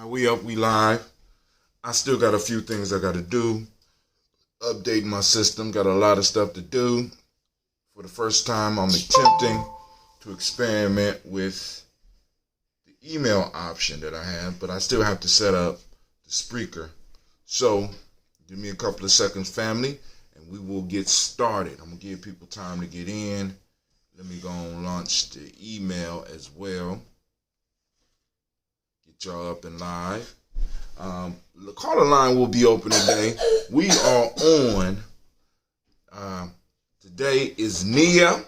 We up, we live. I still got a few things I got to do. Updating my system, got a lot of stuff to do. For the first time, I'm attempting to experiment with the email option that I have, but I still have to set up the Spreaker. So, give me a couple of seconds, family, and we will get started. I'm going to give people time to get in. Let me go and launch the email as well. Get y'all up and live. The caller line will be open today. We are on. Today is Nia,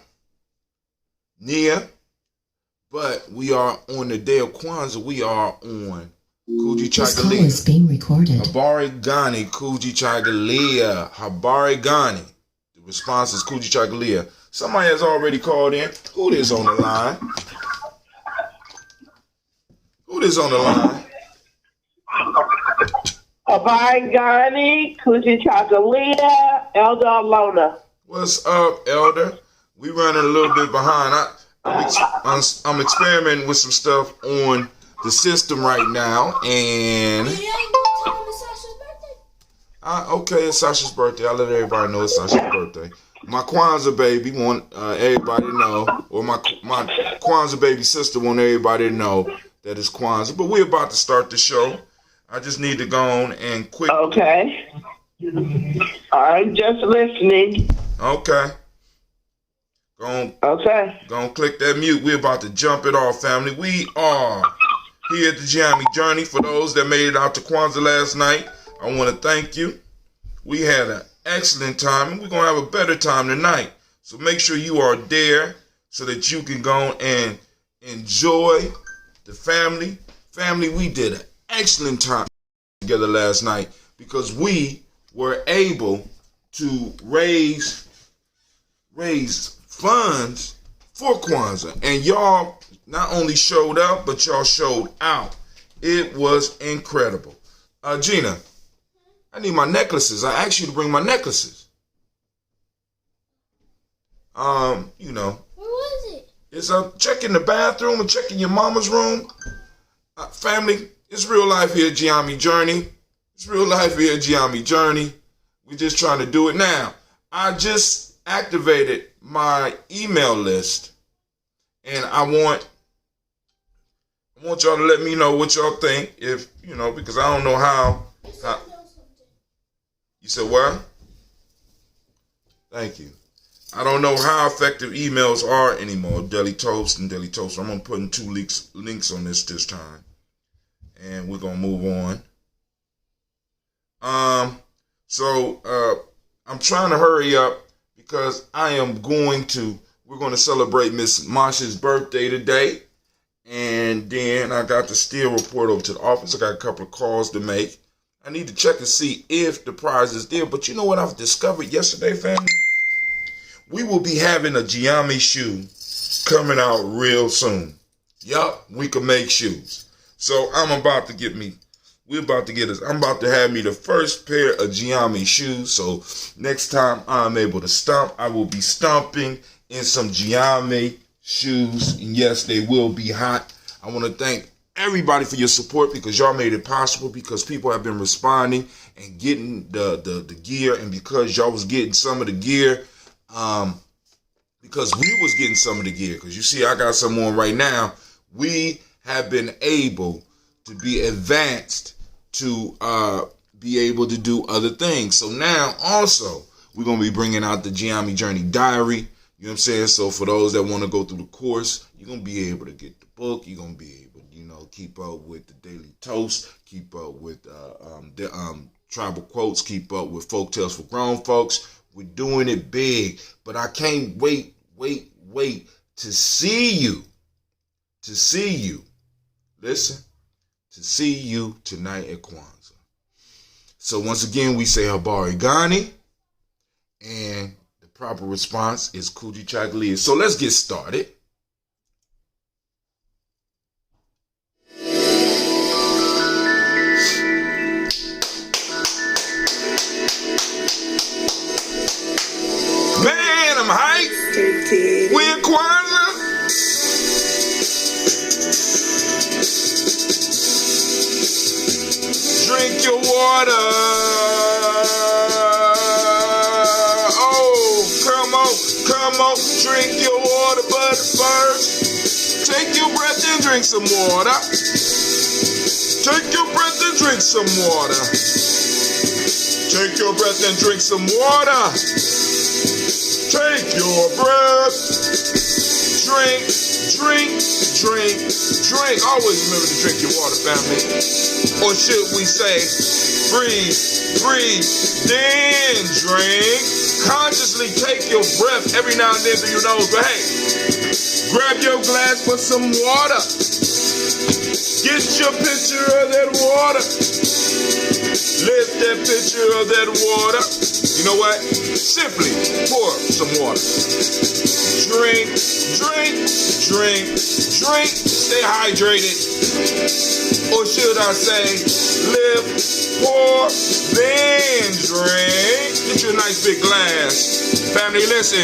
but we are on the day of Kwanzaa. We are on Kujichagulia. This call is being recorded. Habari, Gani, Kujichagulia. Habari, Gani. The response is Kujichagulia. Somebody has already called in. Who is on the line? Who is on the line? Habari, Gani, Kujichagulia, Elder Alona. What's up, Elder? We running a little bit behind. I'm experimenting with some stuff on the system right now, and okay, it's Sasha's birthday. I'll let everybody know it's Sasha's birthday. My Kwanzaa baby want everybody to know, or my Kwanzaa baby sister want everybody to know that it's Kwanzaa. But we're about to start the show. I just need to go on and quick. Okay. I'm just listening. Okay. Go on, click that mute. We're about to jump it off, family. We are here at the Gye-Nyame Journey. For those that made it out to Kwanzaa last night, I want to thank you. We had an excellent time, and we're going to have a better time tonight. So make sure you are there so that you can go and enjoy the family. Family, we did an excellent time together last night because we were able to raise funds for Kwanzaa. And y'all not only showed up, but y'all showed out. It was incredible. Gina, I need my necklaces. I asked you to bring my necklaces. You know. Where was it? It's check in the bathroom and check in your mama's room. Family, it's real life here at Gye-Nyame Journey. It's real life here at Gye-Nyame Journey. We're just trying to do it now. I just activated my email list, and I want y'all to let me know what y'all think. If you know, because I don't know how. You said what? Thank you. I don't know how effective emails are anymore. Daily Toast and Daily Toast. I'm gonna put in two links on this time, and we're gonna move on. So I'm trying to hurry up because we're going to celebrate Miss Masha's birthday today. And then I got to still report over to the office. I got a couple of calls to make. I need to check and see if the prize is there. But you know what I've discovered yesterday, family? We will be having a Gye-Nyame shoe coming out real soon. Yup, we can make shoes. So I'm about to have me the first pair of Gye-Nyame shoes. So next time I'm able to stomp, I will be stomping in some Gye-Nyame shoes. And yes, they will be hot. I want to thank everybody for your support because y'all made it possible, because people have been responding and getting the gear, and because y'all was getting some of the gear, because we was getting some of the gear, because you see I got some on right now. We have been able to be advanced to be able to do other things. So now also we're going to be bringing out the Gye-Nyame Journey Diary. You know what I'm saying? So for those that want to go through the course, you're going to be able to get the book. You're going to be able to, keep up with the Daily Toast, keep up with the tribal quotes, keep up with folk tales for grown folks. We're doing it big, but I can't wait to see you. Listen. To see you tonight at Kwanzaa. So once again, we say Habari Gani, and the proper response is Kujichagulia. So let's get started. Man, I'm hyped. We're Kwanzaa. water. Oh, come on, drink your water, but first, take your breath and drink some water. Take your breath and drink some water. Take your breath and drink some water. Take your breath. Drink. Always remember to drink your water, family. Or should we say, breathe, then drink. Consciously take your breath every now and then through your nose. But hey, grab your glass for some water. Get your pitcher of that water. Lift that pitcher of that water. You know what? Simply pour some water. Drink. Stay hydrated. Or should I say, lift, pour, then drink. Get you a nice big glass. Family, listen.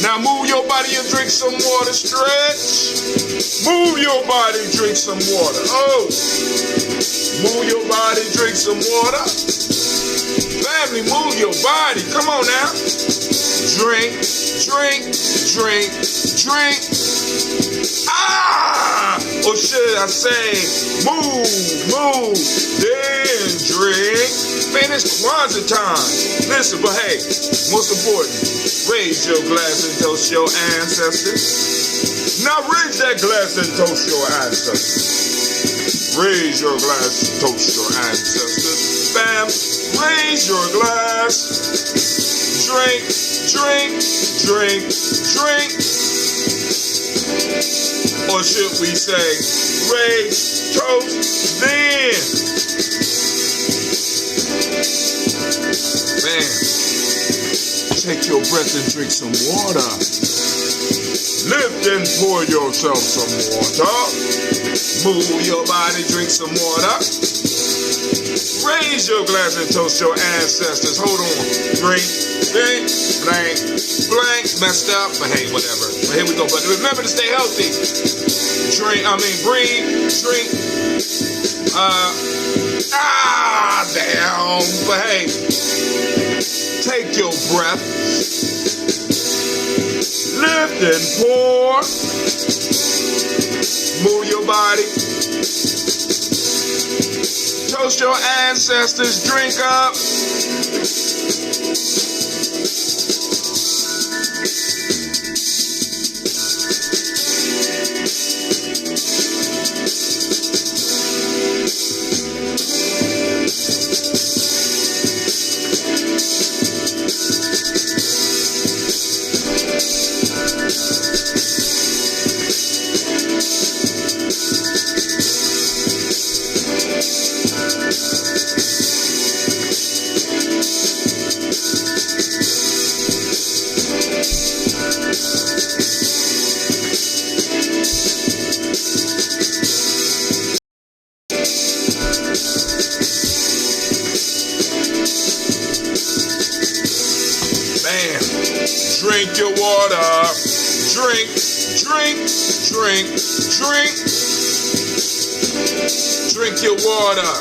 Now move your body and drink some water. Stretch. Move your body, drink some water. Oh. Move your body, drink some water. Family, move your body. Come on now. Drink. Or should I say, move, then drink. Man, it's Kwanzaa time. Listen, but hey, most important, raise your glass and toast your ancestors. Now raise that glass and toast your ancestors. Raise your glass and toast your ancestors. Fam, raise your glass. Drink. Or should we say, raise, toast, then. Man, take your breath and drink some water. Lift and pour yourself some water. Move your body, drink some water. Raise your glass and toast your ancestors. Hold on. Drink. Blank, messed up, but hey, whatever. But here we go. But remember to stay healthy. Breathe, drink. Damn. But hey, take your breath. Lift and pour. Move your body. Toast your ancestors. Drink up. Drink your water. Drink. Drink your water.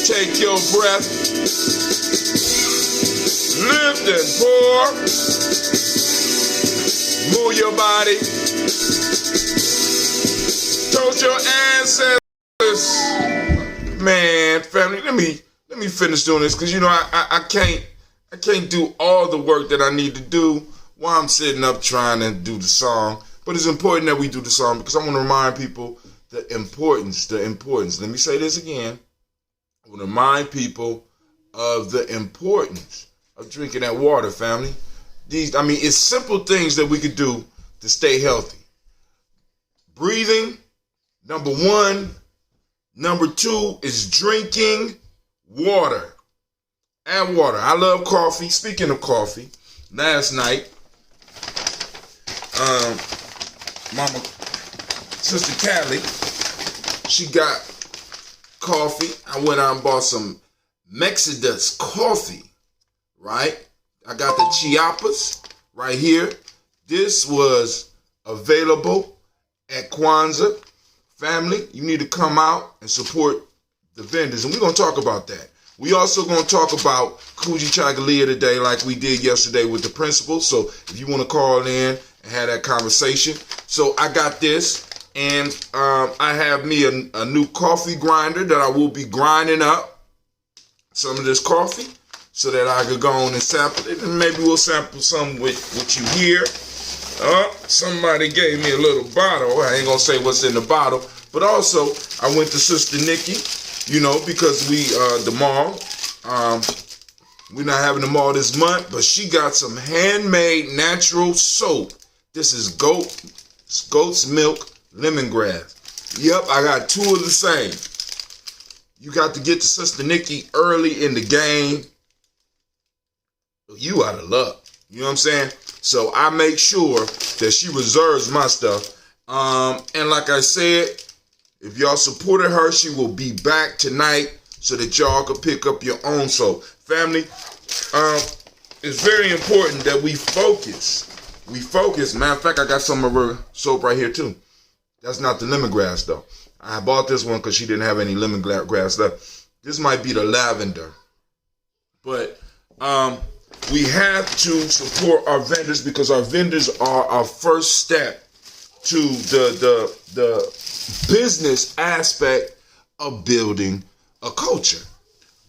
Take your breath. Lift and pour. Move your body. Toast your ancestors. Man, family, let me finish doing this, because you know I can't do all the work that I need to do while I'm sitting up trying to do the song. But it's important that we do the song, because I want to remind people the importance. Let me say this again. I want to remind people of the importance of drinking that water, family. It's simple things that we could do to stay healthy. Breathing, number one. Number two is drinking water. Add water. I love coffee. Speaking of coffee, last night, Mama, Sister Callie, she got coffee. I went out and bought some Mexidus coffee, right? I got the Chiapas right here. This was available at Kwanzaa. Family, you need to come out and support the vendors, and we're going to talk about that. We also going to talk about Kujichagulia today like we did yesterday with the principal. So if you want to call in and have that conversation. So I got this, and I have me a new coffee grinder that I will be grinding up some of this coffee so that I could go on and sample it, and maybe we'll sample some with what you hear. Somebody gave me a little bottle. I ain't going to say what's in the bottle. But also, I went to Sister Nikki, because we, the mall, we're not having the mall this month, but she got some handmade natural soap. This is goat's milk lemongrass. Yep, I got two of the same. You got to get to Sister Nikki early in the game. You out of luck. You know what I'm saying? So I make sure that she reserves my stuff. And like I said, if y'all supported her, she will be back tonight so that y'all can pick up your own soap. Family, it's very important that we focus. We focus. Matter of fact, I got some of her soap right here too. That's not the lemongrass though. I bought this one because she didn't have any lemongrass left. This might be the lavender. But we have to support our vendors because our vendors are our first step to the business aspect of building a culture.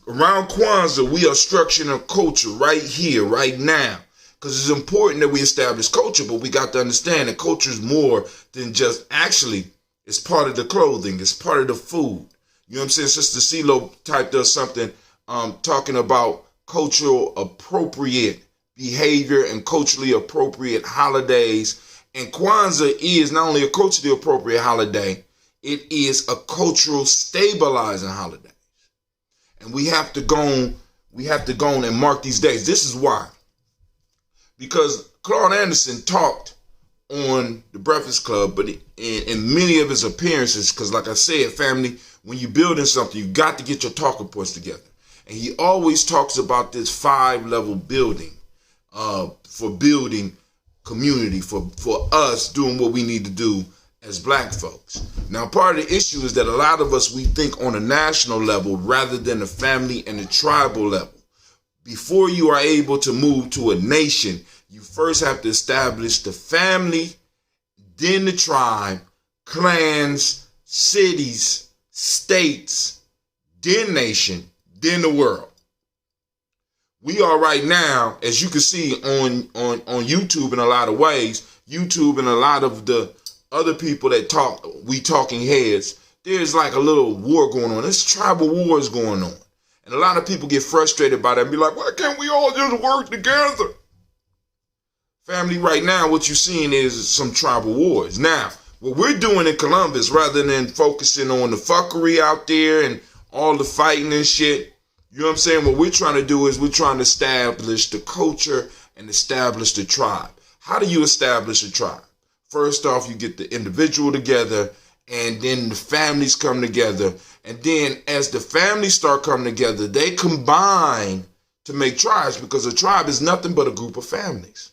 Around Kwanzaa, we are structuring a culture right here, right now. Because it's important that we establish culture, but we got to understand that culture is more than just, actually, it's part of the clothing, it's part of the food. You know what I'm saying? Sister CeeLo typed us something talking about cultural appropriate behavior and culturally appropriate holidays. And Kwanzaa is not only a culturally appropriate holiday, it is a cultural stabilizing holiday. And we have to go on and mark these days. This is why. Because Claude Anderson talked on the Breakfast Club, but in many of his appearances, because like I said, family, when you're building something, you got to get your talking points together. And he always talks about this 5-level building for building community, for us doing what we need to do as black folks. Now, part of the issue is that a lot of us, we think on a national level rather than the family and the tribal level. Before you are able to move to a nation, you first have to establish the family, then the tribe, clans, cities, states, then nation, then the world. We are right now, as you can see on YouTube in a lot of ways, YouTube and a lot of the other people that talk, we talking heads, there's like a little war going on. There's tribal wars going on. And a lot of people get frustrated by that and be like, why can't we all just work together? Family, right now, what you're seeing is some tribal wars. Now, what we're doing in Columbus, rather than focusing on the fuckery out there and all the fighting and shit, you know what I'm saying? What we're trying to do is we're trying to establish the culture and establish the tribe. How do you establish a tribe? First off, you get the individual together, and then the families come together. And then as the families start coming together, they combine to make tribes, because a tribe is nothing but a group of families.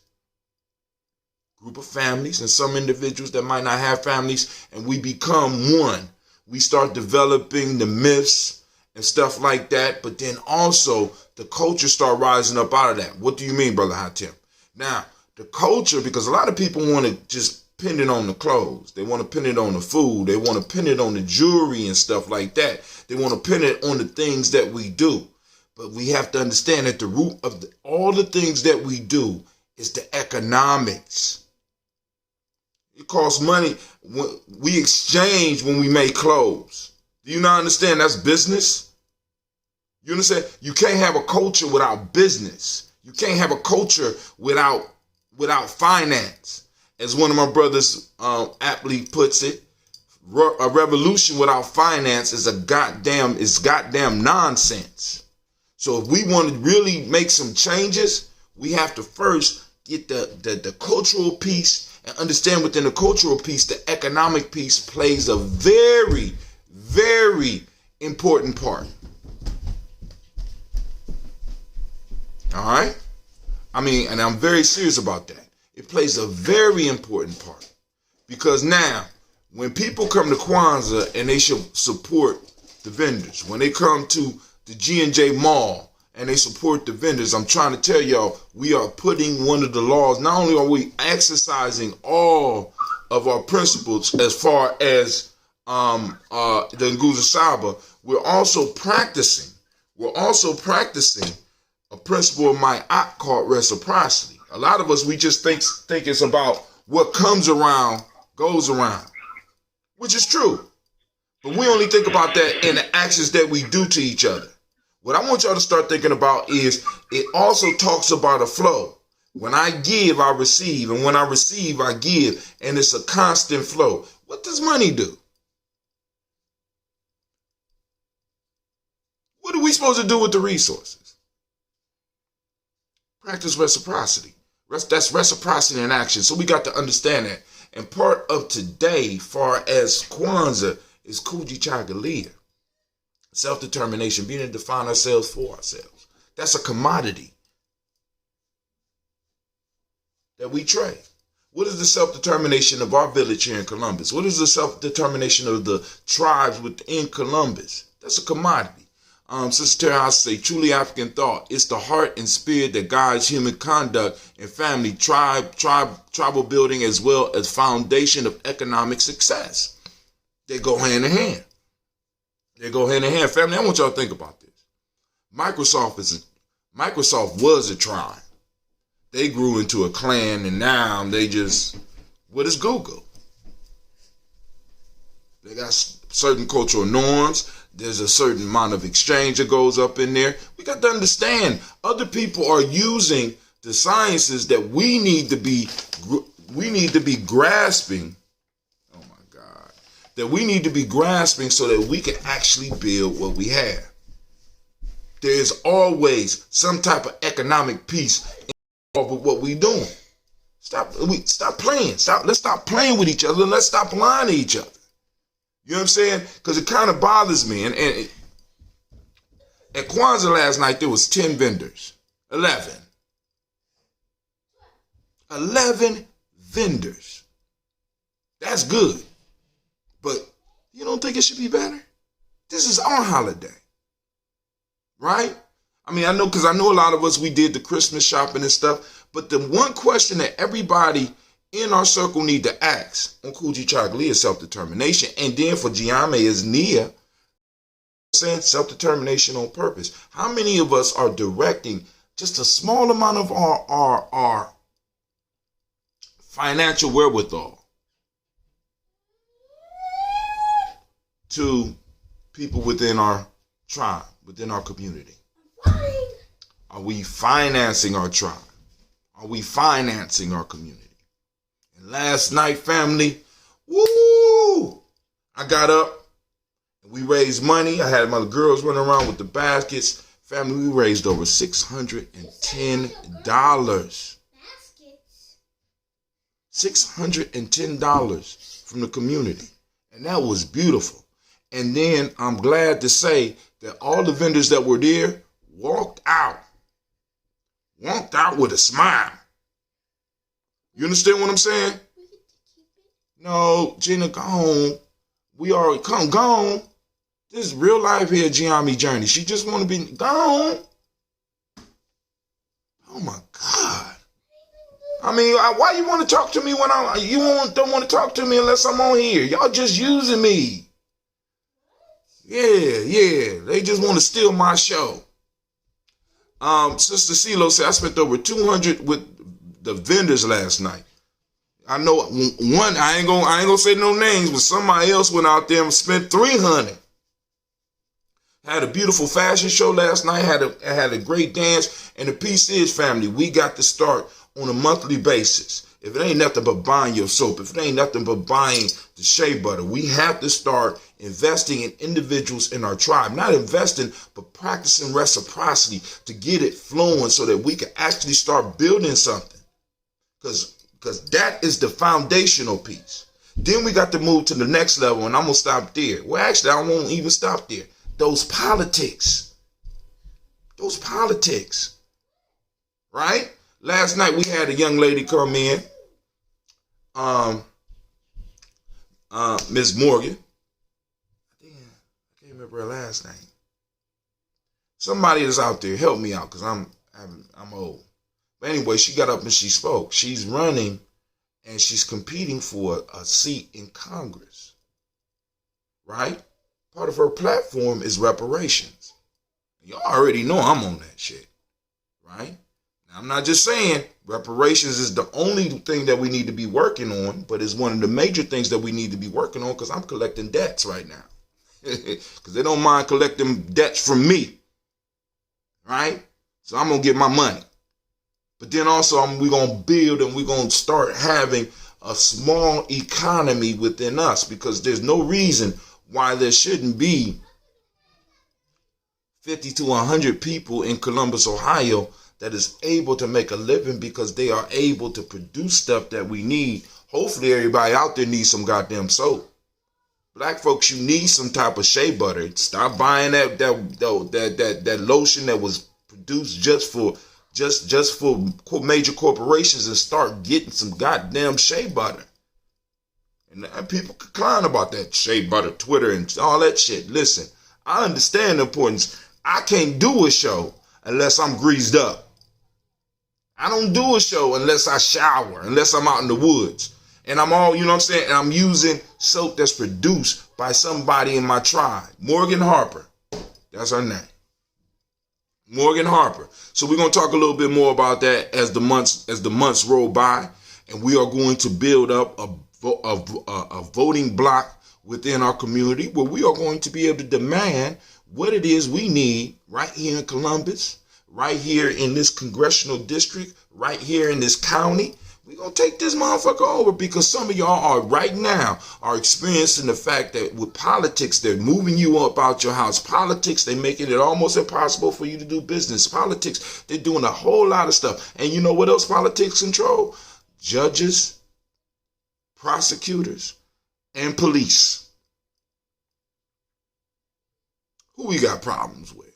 Group of families and some individuals that might not have families, and we become one. We start developing the myths and stuff like that, but then also the culture start rising up out of that. What do you mean, Brother Hatim? Now, the culture, because a lot of people want to just pin it on the clothes. They want to pin it on the food. They want to pin it on the jewelry and stuff like that. They want to pin it on the things that we do. But we have to understand that the root of all the things that we do is the economics. It costs money. We exchange when we make clothes. Do you not understand? That's business. You understand? You can't have a culture without business. You can't have a culture without finance. As one of my brothers aptly puts it, a revolution without finance is goddamn nonsense. So if we want to really make some changes, we have to first get the cultural piece and understand within the cultural piece, the economic piece plays a very, very important part. All right? I mean, and I'm very serious about that. It plays a very important part. Because now, when people come to Kwanzaa and they should support the vendors. When they come to the G&J Mall and they support the vendors, I'm trying to tell y'all, we are putting one of the laws. Not only are we exercising all of our principles as far as the Nguza Saba, we're also practicing a principle of my act called reciprocity. A lot of us, we just think it's about what comes around goes around, which is true. But we only think about that in the actions that we do to each other. What I want y'all to start thinking about is it also talks about a flow. When I give, I receive. And when I receive, I give. And it's a constant flow. What does money do? What are we supposed to do with the resources? Practice reciprocity. That's reciprocity in action. So we got to understand that. And part of today, far as Kwanzaa, is Kujichagulia. Self-determination, being able to define ourselves for ourselves. That's a commodity that we trade. What is the self-determination of our village here in Columbus? What is the self-determination of the tribes within Columbus? That's a commodity. Sister Terry, I say, truly African thought. It's the heart and spirit that guides human conduct and family, tribal building, as well as foundation of economic success. They go hand in hand. Family, I want y'all to think about this. Microsoft was a tribe. They grew into a clan, and now what is Google? They got certain cultural norms. There's a certain amount of exchange that goes up in there. We got to understand other people are using the sciences that we need to be grasping. Oh my God. That we need to be grasping so that we can actually build what we have. There is always some type of economic piece involved with what we're doing. Stop playing. Let's stop playing with each other and let's stop lying to each other. You know what I'm saying? Because it kind of bothers me. And at Kwanzaa last night, there was 10 vendors. 11 vendors. That's good. But you don't think it should be better? This is our holiday. Right? I mean, I know because I know a lot of us, we did the Christmas shopping and stuff. But the one question that everybody in our circle need to ask on Kujichagulia is self-determination. And then for Gye-Nyame is Nia, saying self-determination on purpose. How many of us are directing just a small amount of our financial wherewithal to people within our tribe, within our community? Are we financing our tribe? Are we financing our community? Last night, family, woo! I got up and we raised money. I had my girls running around with the baskets. Family, we raised over $610. $610 from the community. And that was beautiful. And then I'm glad to say that all the vendors that were there walked out with a smile. You understand what I'm saying? No, Gina, go home. We already gone. This is real life here, Gye-Nyame journey. She just want to be gone. Oh my God. I mean, why you want to talk to me when don't want to talk to me unless I'm on here? Y'all just using me. Yeah. They just want to steal my show. Sister CeeLo said I spent over $200 with the vendors last night. I know one, I ain't gonna say no names, but somebody else went out there and spent $300. Had a beautiful fashion show last night, had a great dance, and the piece is, family, we got to start on a monthly basis. If it ain't nothing but buying your soap, if it ain't nothing but buying the shea butter, we have to start investing in individuals in our tribe. Not investing, but practicing reciprocity to get it flowing so that we can actually start building something. Because that is the foundational piece. Then we got to move to the next level, and I'm going to stop there. Well, actually, I won't even stop there. Those politics. Right? Last night, we had a young lady come in, Miss Morgan. I can't remember her last name? Somebody that's out there, help me out, because I'm old. But anyway, she got up and she spoke. She's running and she's competing for a seat in Congress, right? Part of her platform is reparations. Y'all already know I'm on that shit, right? Now, I'm not just saying reparations is the only thing that we need to be working on, but it's one of the major things that we need to be working on, because I'm collecting debts right now. Because they don't mind collecting debts from me, right? So I'm going to get my money. But then also we're going to build and we're going to start having a small economy within us, because there's no reason why there shouldn't be 50 to 100 people in Columbus, Ohio that is able to make a living, because they are able to produce stuff that we need. Hopefully everybody out there needs some goddamn soap. Black folks, you need some type of shea butter. Stop buying that lotion that was produced just for major corporations, and start getting some goddamn shea butter. And people complain about that shea butter, Twitter, and all that shit. Listen, I understand the importance. I can't do a show unless I'm greased up. I don't do a show unless I shower, unless I'm out in the woods. And I'm all, you know what I'm saying? And I'm using soap that's produced by somebody in my tribe. Morgan Harper. That's her name. Morgan Harper. So we're going to talk a little bit more about that as the months roll by. And we are going to build up a voting block within our community, where we are going to be able to demand what it is we need right here in Columbus, right here in this congressional district, right here in this county. We're going to take this motherfucker over, because some of y'all are right now are experiencing the fact that with politics, they're moving you up out your house. Politics, they're making it almost impossible for you to do business. Politics, they're doing a whole lot of stuff. And you know what else politics control? Judges, prosecutors, and police. Who we got problems with?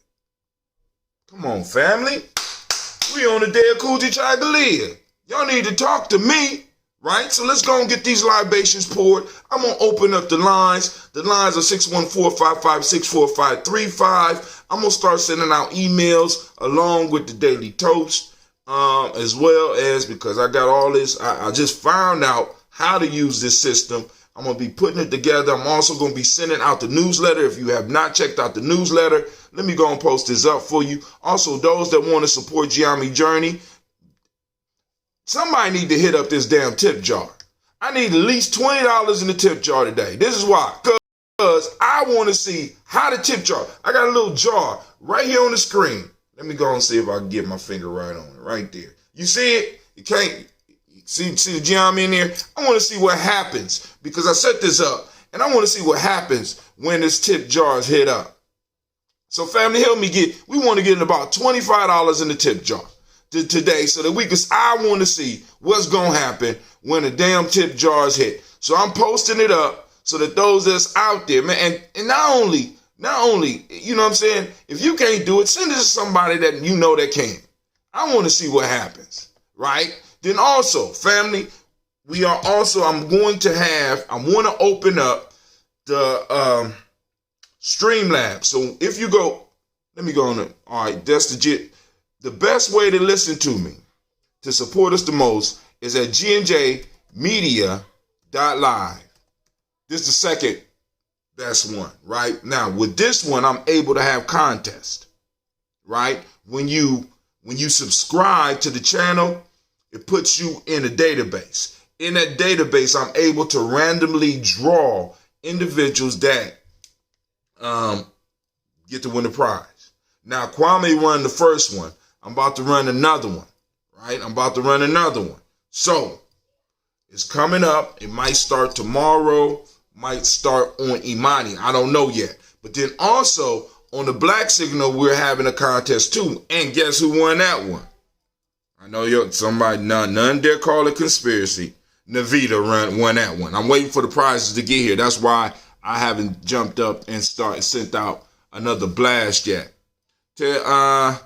Come on, family. We on the day of Kujichagulia. Y'all need to talk to me, right? So let's go and get these libations poured. I'm going to open up the lines. The lines are 614-556-4535. I'm going to start sending out emails along with the Daily Toast, as well as, because I got all this. I just found out how to use this system. I'm going to be putting it together. I'm also going to be sending out the newsletter. If you have not checked out the newsletter, let me go and post this up for you. Also, those that want to support Gye-Nyame Journey, somebody need to hit up this damn tip jar. I need at least $20 in the tip jar today. This is why. Because I want to see how the tip jar. I got a little jar right here on the screen. Let me go and see if I can get my finger right on it. Right there. You see it? You can't. See the Gye-Nyame in there? I want to see what happens, because I set this up, and I want to see what happens when this tip jar is hit up. So family, help me we want to get about $25 in the tip jar today, so that I want to see what's going to happen when the damn tip jar is hit. So I'm posting it up so that those that's out there, man, and not only, you know what I'm saying? If you can't do it, send it to somebody that you know that can. I want to see what happens, right? Then also, family, I'm going to open up the Streamlabs. So if you go, let me go on it. All right, that's the best way to listen to me, to support us the most, is at GNJmedia.live. This is the second best one, right? Now, with this one, I'm able to have contests, right? When you subscribe to the channel, it puts you in a database. In that database, I'm able to randomly draw individuals that get to win the prize. Now, Kwame run the first one. I'm about to run another one, right? So, it's coming up. It might start tomorrow, might start on Imani. I don't know yet. But then also, on the Black Signal, we're having a contest too. And guess who won that one? I know somebody, none dare call it conspiracy. Navita won that one. I'm waiting for the prizes to get here. That's why I haven't jumped up and sent out another blast yet. Oh,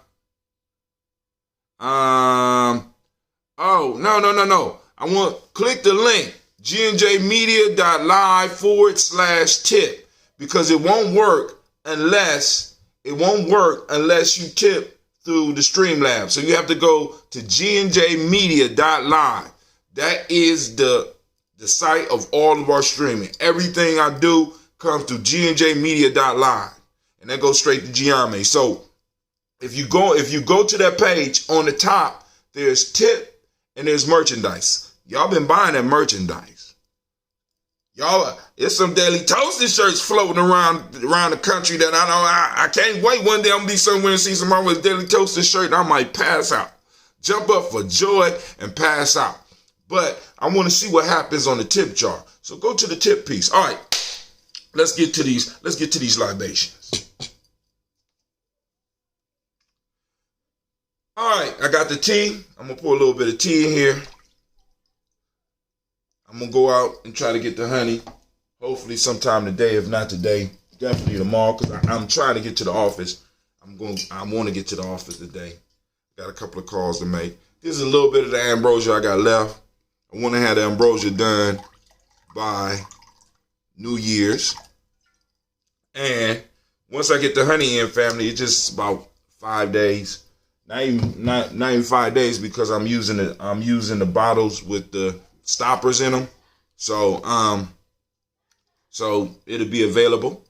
no. Click the link, gnjmedia.live/tip, because it won't work unless it won't work unless you tip through the Streamlabs. So you have to go to gnjmedia.live. That is the site of all of our streaming. Everything I do comes through gnjmedia.live. And that goes straight to Gye-Nyame. So if you go to that page, on the top, there's tip and there's merchandise. Y'all been buying that merchandise. Y'all, it's some Daily Toasted shirts floating around the country that I can't wait. One day I'm gonna be somewhere and see somebody with a Daily Toasted shirt and I might pass out. Jump up for joy and pass out. But I want to see what happens on the tip jar. So go to the tip piece. All right, let's get to these libations. All right, I got the tea. I'm gonna pour a little bit of tea in here. I'm gonna go out and try to get the honey. Hopefully sometime today. If not today, definitely tomorrow. Cause I'm trying to get to the office. I want to get to the office today. Got a couple of calls to make. This is a little bit of the ambrosia I got left. I want to have the ambrosia done by New Year's. And once I get the honey in, family, it's just about 5 days. Not even 5 days, because I'm using the bottles with the stoppers in them. So it'll be available.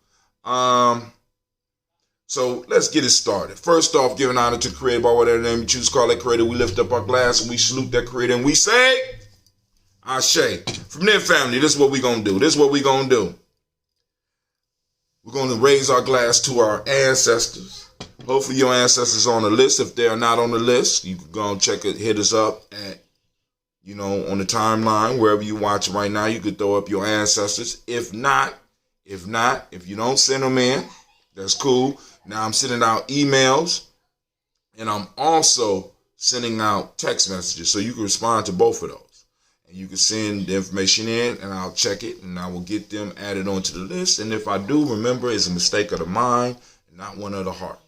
So let's get it started. First off, giving honor to the Creator by whatever name you choose to call that Creator. We lift up our glass and we salute that Creator and we say, Ashe. From there, family, this is what we're going to do. We're going to raise our glass to our ancestors. Hopefully your ancestors are on the list. If they're not on the list, you can go and check it, hit us up at, on the timeline, wherever you watch right now. You could throw up your ancestors. If you don't send them in, that's cool. Now I'm sending out emails and I'm also sending out text messages. So you can respond to both of those. And you can send the information in and I'll check it and I will get them added onto the list. And if I do, remember, it's a mistake of the mind and not one of the heart.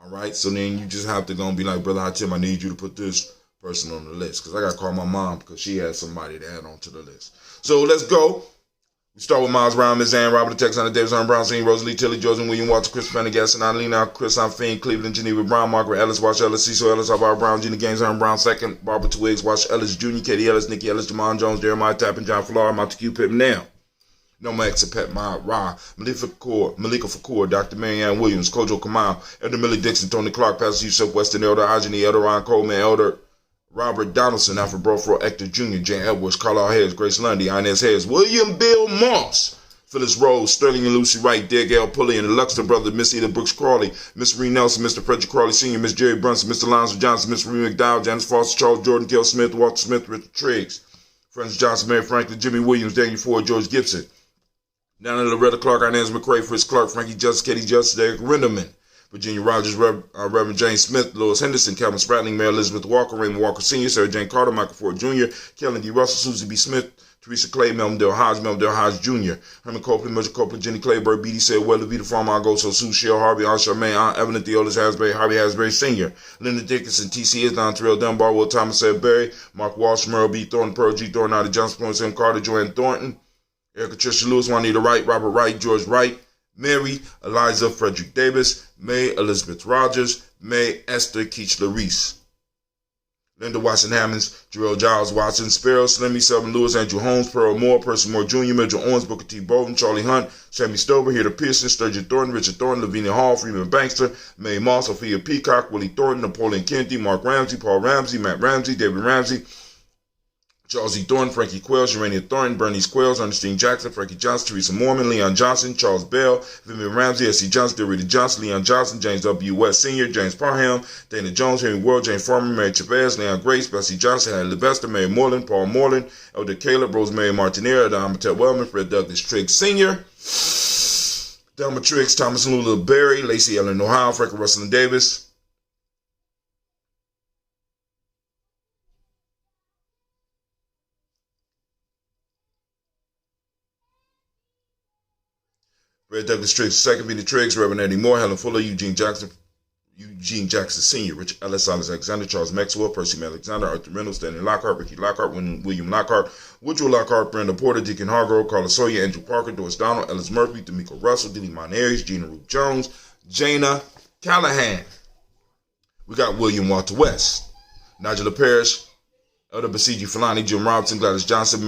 All right. So then you just have to go and be like, Brother Hatim, I need you to put this person on the list. Because I got to call my mom because she has somebody to add onto the list. So let's go. We start with Miles Brown, Miss Ann, Robert, Texana, Davis, Arn Brown, Singh, Rosalie, Tilly, Jordan, William, Walter, Chris, Pendergast, and Alina, Chris, Fiend, Cleveland, Geneva, Brown, Margaret Ellis, Wash Ellis, Cecil Ellis, Habari Brown, Gina Gaines, Arn Brown, second, Barbara Twiggs, Wash Ellis, Jr., Katie Ellis, Nikki Ellis, Jamon Jones, Jeremiah Tappan, John Flora, Montague Pittman, now. No Max, Pet Ma, Ra, Malika Fakur, Dr. Marianne Williams, Kojo Kamal, Elder Millie Dixon, Tony Clark, Pastor Yusuf Weston, Elder Ajani, Elder Ron Coleman, Elder Robert Donaldson, Alfred Brofro, Hector Jr., Jane Edwards, Carlisle Hayes, Grace Lundy, Inez Hayes, William Bill Moss, Phyllis Rose, Sterling and Lucy Wright, Dig L. Pulley, and the Luxton brother, Miss Eda Brooks Crawley, Miss Marie Nelson, Mr. Frederick Crawley Sr., Miss Jerry Brunson, Mr. Lonzo Johnson, Miss Marie McDowell, Janice Foster, Charles Jordan, Gail Smith, Walter Smith, Richard Triggs, Francis Johnson, Mary Franklin, Jimmy Williams, Daniel Ford, George Gibson, Donna Loretta Clark, Inez McCrae, Fritz Clark, Frankie Justice, Katie Justice, Derek Renderman, Virginia Rogers, Reverend James Smith, Lois Henderson, Calvin Spratling, Mary Elizabeth Walker, Raymond Walker Sr., Sarah Jane Carter, Michael Ford Jr., Kellen D. Russell, Susie B. Smith, Teresa Clay, Melvin Dale Hodge Jr., Herman Copeland, Mitchell Copeland, Jenny Clayburg, B.D. said, well, Levita Farmer, Argoso, Sue Shell, Harvey, Aunt Charmaine, Aunt Evelyn, Theodis Hasbury, Harvey Hasbury Sr., Linda Dickinson, T.C. Isdon, Terrell Dunbar, Will Thomas Sudbury, Mark Walsh, Merle B. Thornton, Pearl G. Thornton, Ida Johnson, Florence M. Carter, Joanne Thornton, Erica Tricia Lewis, Juanita Wright, Robert Wright, George Wright, Mary, Eliza Frederick Davis, May Elizabeth Rogers, May Esther Keachler Reese, Linda Watson Hammonds, Jarrell Giles Watson, Sparrow, Slimmy, Selvin Lewis, Andrew Holmes, Pearl Moore, Percy Moore Jr., Mitchell Owens, Booker T. Bolton, Charlie Hunt, Sammy Stover, Heather Pearson, Sturgeon Thornton, Richard Thornton, Lavinia Hall, Freeman Bankster, Mae Moss, Sophia Peacock, Willie Thornton, Napoleon Kennedy, Mark Ramsey, Paul Ramsey, Matt Ramsey, David Ramsey, Charles E. Thornton, Frankie Quells, Urania Thornton, Bernice Quells, Ernestine Jackson, Frankie Johnson, Teresa Mormon, Leon Johnson, Charles Bell, Vivian Ramsey, S.C. Johnson, Dorita Johnson, Leon Johnson, James W. West Sr., James Parham, Dana Jones, Henry World, Jane Farmer, Mary Chavez, Leon Grace, Bessie Johnson, Hattie Levester, Mary Moreland, Paul Moreland, Elder Caleb, Rosemary Martinera, Don Mattel Wellman, Fred Douglas Triggs Sr., Delma Triggs, Thomas Lula Berry, Lacey Ellen Ohio, Frankie Russell and Davis, Fred Douglas Triggs, second Peter Triggs, Reverend Eddie Moore, Helen Fuller, Eugene Eugene Jackson Sr., Richard Ellis, Silas Alexander, Charles Maxwell, Percy Alexander, Arthur Reynolds, Stanley Lockhart, Ricky Lockhart, William Lockhart, Woodrow Lockhart, Brenda Porter, Deacon Hargrove, Carlos Sawyer, Andrew Parker, Doris Donald, Ellis Murphy, D'Amico Russell, Diddy Monares, Gina Ruth Jones, Jana Callahan. We got William Walter West, Nigella Parrish, Elder Basiji Falani, Jim Robinson, Gladys Johnson,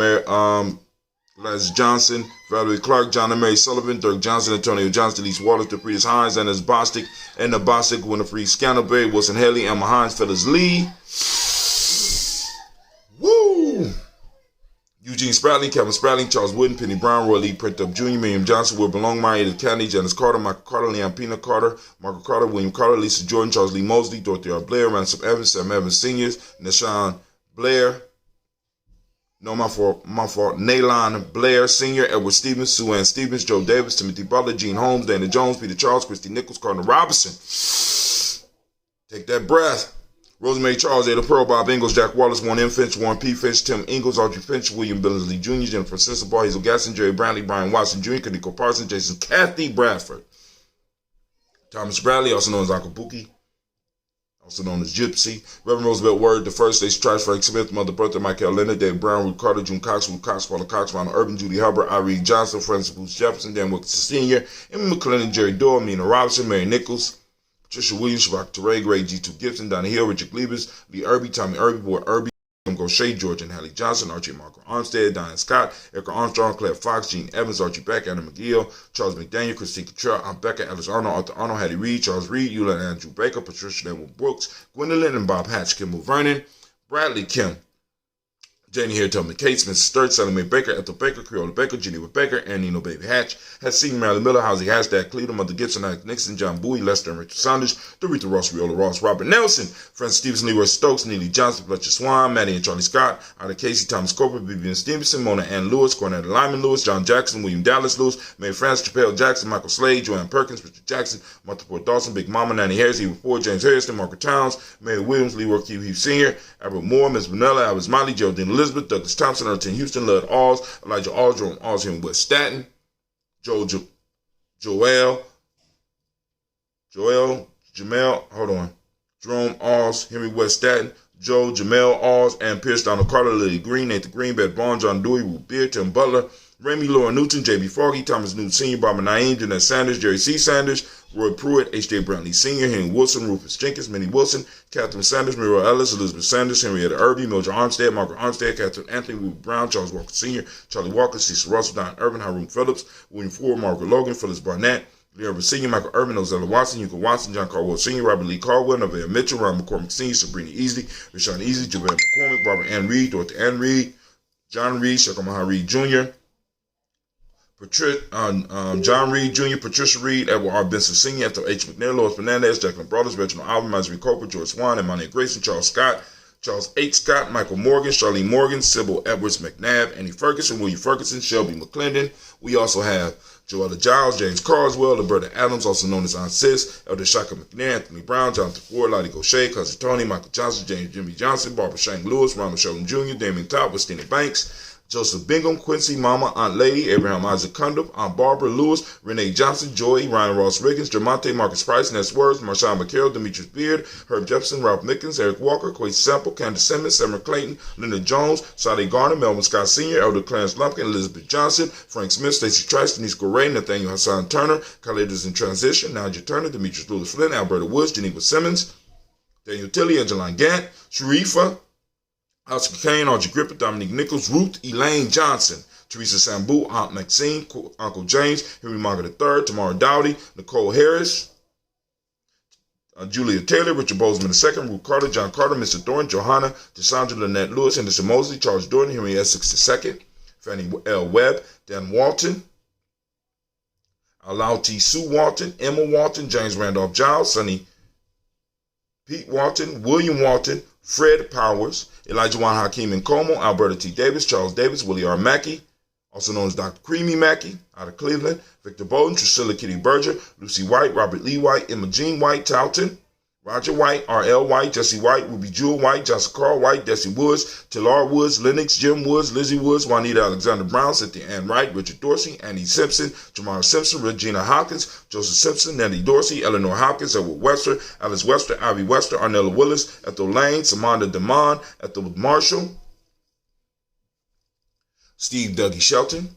Gladys Johnson, Valerie Clark, John and Mary Sullivan, Dirk Johnson, Antonio Johnson, Elise Waters, DePrius Hines, Anna's Bostic, Edna Bostic, Winifred Scandalberry, Wilson Haley, Emma Hines, Phyllis Lee. Woo! Eugene Spradley, Kevin Spradley, Charles Wooden, Penny Brown, Roy Lee, Print Up Jr., Miriam Johnson, Will Belong, Maya Kennedy, Janice Carter, Michael Carter, Leon Pina Carter, Margaret Carter, William Carter, Lisa Jordan, Charles Lee Mosley, Dorothy R. Blair, Ransom Evans, Sam Evans Sr., Nashawn Blair, Nalon Blair Sr., Edward Stevens, Sue Ann Stevens, Joe Davis, Timothy Butler, Gene Holmes, Dana Jones, Peter Charles, Christy Nichols, Cardinal Robinson. Take that breath. Rosemary Charles, Ada Pearl, Bob Ingalls, Jack Wallace, Warren M. Finch, Warren P. Finch, Tim Ingalls, Audrey Finch, William Billingsley Jr., Jennifer Sensabaugh, Hazel Gasson, Jerry Brantley, Brian Watson Jr., Kaniko Parsons, Jason Kathy Bradford, Thomas Bradley, also known as Uncle Bookie, also known as Gypsy, Reverend Roosevelt Word, the First Stage Trice, Frank Smith, Mother Bertha, Michael Leonard, Dave Brown, Ruth Carter, June Cox, Ruth Cox, Paula Cox, Ronald Urban, Judy Hubbard, Irene Johnson, Francis Bruce Jefferson, Dan Wilkinson Sr., Emmy McClellan, Jerry Doyle, Mina Robinson, Mary Nichols, Patricia Williams, Shabak Teray, Ray G2 Gibson, Donnie Hill, Richard Glebus, Lee Irby, Tommy Irby, Boy Irby, Gaucher, George and Hallie Johnson, Archie Marco Armstead, Diane Scott, Erica Armstrong, Claire Fox, Gene Evans, Archie Beck, Anna McGill, Charles McDaniel, Christine Cottrell, Aunt Becca, Ellis Arnold, Arthur Arnold, Hattie Reed, Charles Reed, Eula and Andrew Baker, Patricia Denwell Brooks, Gwendolyn and Bob Hatch, Kimball Vernon, Bradley Kim, Janie Hare, Tubman Cates, Mrs. Sturt, Sally Mae Baker, Ethel Baker, Creola Baker, Geneva Baker, and Nino Baby Hatch, Hatsine Marilyn Miller, Housie Hashtag, Cleveland, Mother Gibson, Alex Nixon, John Bowie, Lester and Richard Saunders, Doretha Ross, Riola Ross, Robert Nelson, Francis Stevenson, Leroy Stokes, Neely Johnson, Fletcher Swan, Maddie and Charlie Scott, Ida Casey, Thomas Cooper, Vivian Stevenson, Mona Ann Lewis, Cornetta Lyman Lewis, John Jackson, William Dallas Lewis, Mary Frances Chappelle Jackson, Michael Slade, Joanne Perkins, Richard Jackson, Martha Port Dawson, Big Mama, Nanny Harris, Eva Ford, James Harrison, Margaret Towns, Mary Williams, Leroy Q. Hughes Sr., Albert Moore, Ms. Vanilla, Alice Miley, Geraldine Elizabeth, Douglas Thompson, Erton Houston, Lud Alls, Elijah Alls, Jerome Alls here in West Staten, Jamel, Jerome Alls, Henry West Staten, Joe, Jamel Alls, and Pierce Donald Carter, Lily Green, Nathan Green, Beth Bond, John Dewey, Ruth Beard, Tim Butler, Remy Laura Newton, J.B. Foggy, Thomas Newton Sr., Barbara Naeem, Jeanette Sanders, Jerry C. Sanders, Roy Pruitt, H.J. Brantley Sr., Henry Wilson, Rufus Jenkins, Minnie Wilson, Catherine Sanders, Muriel Ellis, Elizabeth Sanders, Henrietta Irby, Mildred Armstead, Margaret Armstead, Catherine Anthony, Ruth Brown, Charles Walker Sr., Charlie Walker, Cecil Russell, Don Irvin, Haroon Phillips, William Ford, Margaret Logan, Phyllis Barnett, Lee Irvin Sr., Michael Irvin, Ozella Watson, Yuka Watson, John Caldwell Sr., Robert Lee Caldwell, Nevaeh Mitchell, Ron McCormick Sr., Sabrina Easley, Rashawn Easley, Javette McCormick, Barbara Ann Reed, Dorothy Ann Reed, John Reed, Shakamaha Reed Jr., John Reed Jr., Patricia Reed, Edward R. Benson Sr., Ethel H. McNair, Lois Fernandez, Jacqueline Brothers, Reginald Alvin, Marjorie Coper, George Swan, Emmanuel Grayson, Charles Scott, Charles H. Scott, Michael Morgan, Charlene Morgan, Sybil Edwards McNabb, Annie Ferguson, William Ferguson, Shelby McClendon. We also have Joella Giles, James Carswell, Roberta Adams, also known as Aunt Sis, Elder Shaka McNair, Anthony Brown, Jonathan Ford, Lottie Gaucher, Cousin Tony, Michael Johnson, James Jimmy Johnson, Barbara Shank Lewis, Ronald Sheldon Jr., Damien Todd, Westina Banks, Joseph Bingham, Quincy, Mama, Aunt Lady, Abraham Isaac Cundiff, Aunt Barbara Lewis, Renee Johnson, Joy, Ryan Ross Riggins, Jermonte, Marcus Price, Ness Words, Marshawn McCarroll, Demetrius Beard, Herb Jefferson, Ralph Mickens, Eric Walker, Quay Sample, Candace Simmons, Summer Clayton, Linda Jones, Sade Garner, Melvin Scott Sr., Elder Clarence Lumpkin, Elizabeth Johnson, Frank Smith, Stacey Trice, Denise Goray, Nathaniel Hassan Turner, Khalid is in transition, Nadia Turner, Demetrius Lewis Flynn, Alberta Woods, Geneva Simmons, Daniel Tilley, Angeline Gant, Sharifa, Oscar Kane, Audrey Griffith, Dominique Nichols, Ruth Elaine Johnson, Teresa Sambu, Aunt Maxine, Uncle James, Henry Margaret III, Tamara Dowdy, Nicole Harris, Julia Taylor, Richard Bozeman II, Ruth Carter, John Carter, Mr. Thorne, Johanna, Cassandra Lynette Lewis, Henderson Mosley, Charles Jordan, Henry Essex II, Fannie L. Webb, Dan Walton, Alau T. Sue Walton, Emma Walton, James Randolph Giles, Sonny Pete Walton, William Walton, Fred Powers, Elijah Juan Hakeem Nkomo, Alberta T. Davis, Charles Davis, Willie R. Mackey, also known as Dr. Creamy Mackey, out of Cleveland, Victor Bowden, Priscilla Kitty Berger, Lucy White, Robert Lee White, Emma Jean White, Towton, Roger White, R.L. White, Jesse White, Ruby Jewel White, Johnson Carl White, Desi Woods, Taylor Woods, Lennox, Jim Woods, Lizzie Woods, Juanita Alexander Brown, Cynthia Ann Wright, Richard Dorsey, Annie Simpson, Jamar Simpson, Regina Hawkins, Joseph Simpson, Nellie Dorsey, Eleanor Hawkins, Edward Wester, Alice Wester, Ivy Wester, Arnella Willis, Ethel Lane, Samanda DeMond, Ethel Marshall, Steve Dougie Shelton,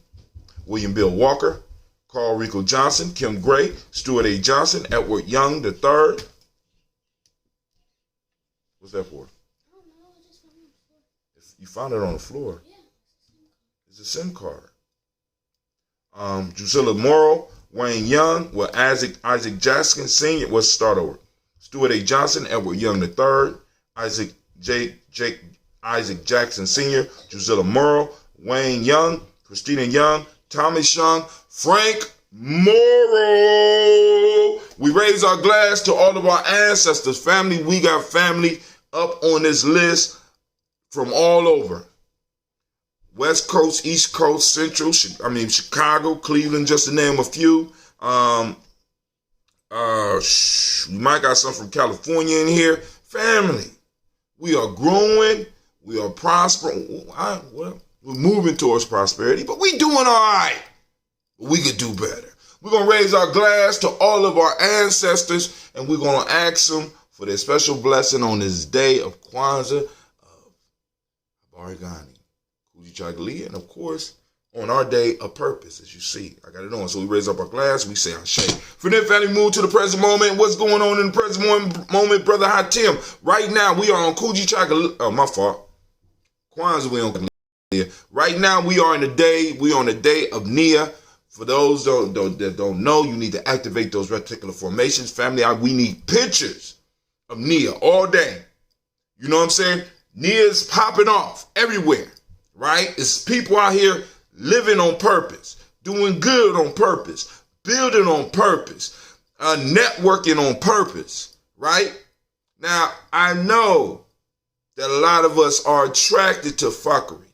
William Bill Walker, Carl Rico Johnson, Kim Gray, Stuart A. Johnson, Edward Young III. What's that for? I don't know. I just found it on the floor. You found it on the floor. Yeah. It's a SIM card. Drusilla Morrow, Wayne Young, with Isaac Jackson Sr. was start over. Stuart A. Johnson, Edward Young III, Isaac Jackson Sr., Drusilla Morrow, Wayne Young, Christina Young, Thomas Young, Frank Morrow. We raise our glass to all of our ancestors. Family, we got family up on this list from all over. West Coast, East Coast, Central, Chicago, Cleveland, just to name a few. We might got some from California in here. Family, we are growing. We are prospering. Well, we're moving towards prosperity, but we doing all right. We could do better. We're going to raise our glass to all of our ancestors, and we're going to ask them for their special blessing on this day of Kwanzaa, of Habari, Gani, Kujichagulia, and of course, on our day of purpose, as you see. I got it on. So we raise up our glass, we say Ashe. For that family, move to the present moment. What's going on in the present moment, Brother Hatim? Right now, we are on Kujichagulia. Oh, my fault. Kwanzaa, we on Kujichagulia. Right now, we are on the day of Nia. For those that don't know, you need to activate those reticular formations. Family, we need pictures of Nia all day. You know what I'm saying? Nia's popping off everywhere, right? It's people out here living on purpose, doing good on purpose, building on purpose, networking on purpose, right? Now, I know that a lot of us are attracted to fuckery.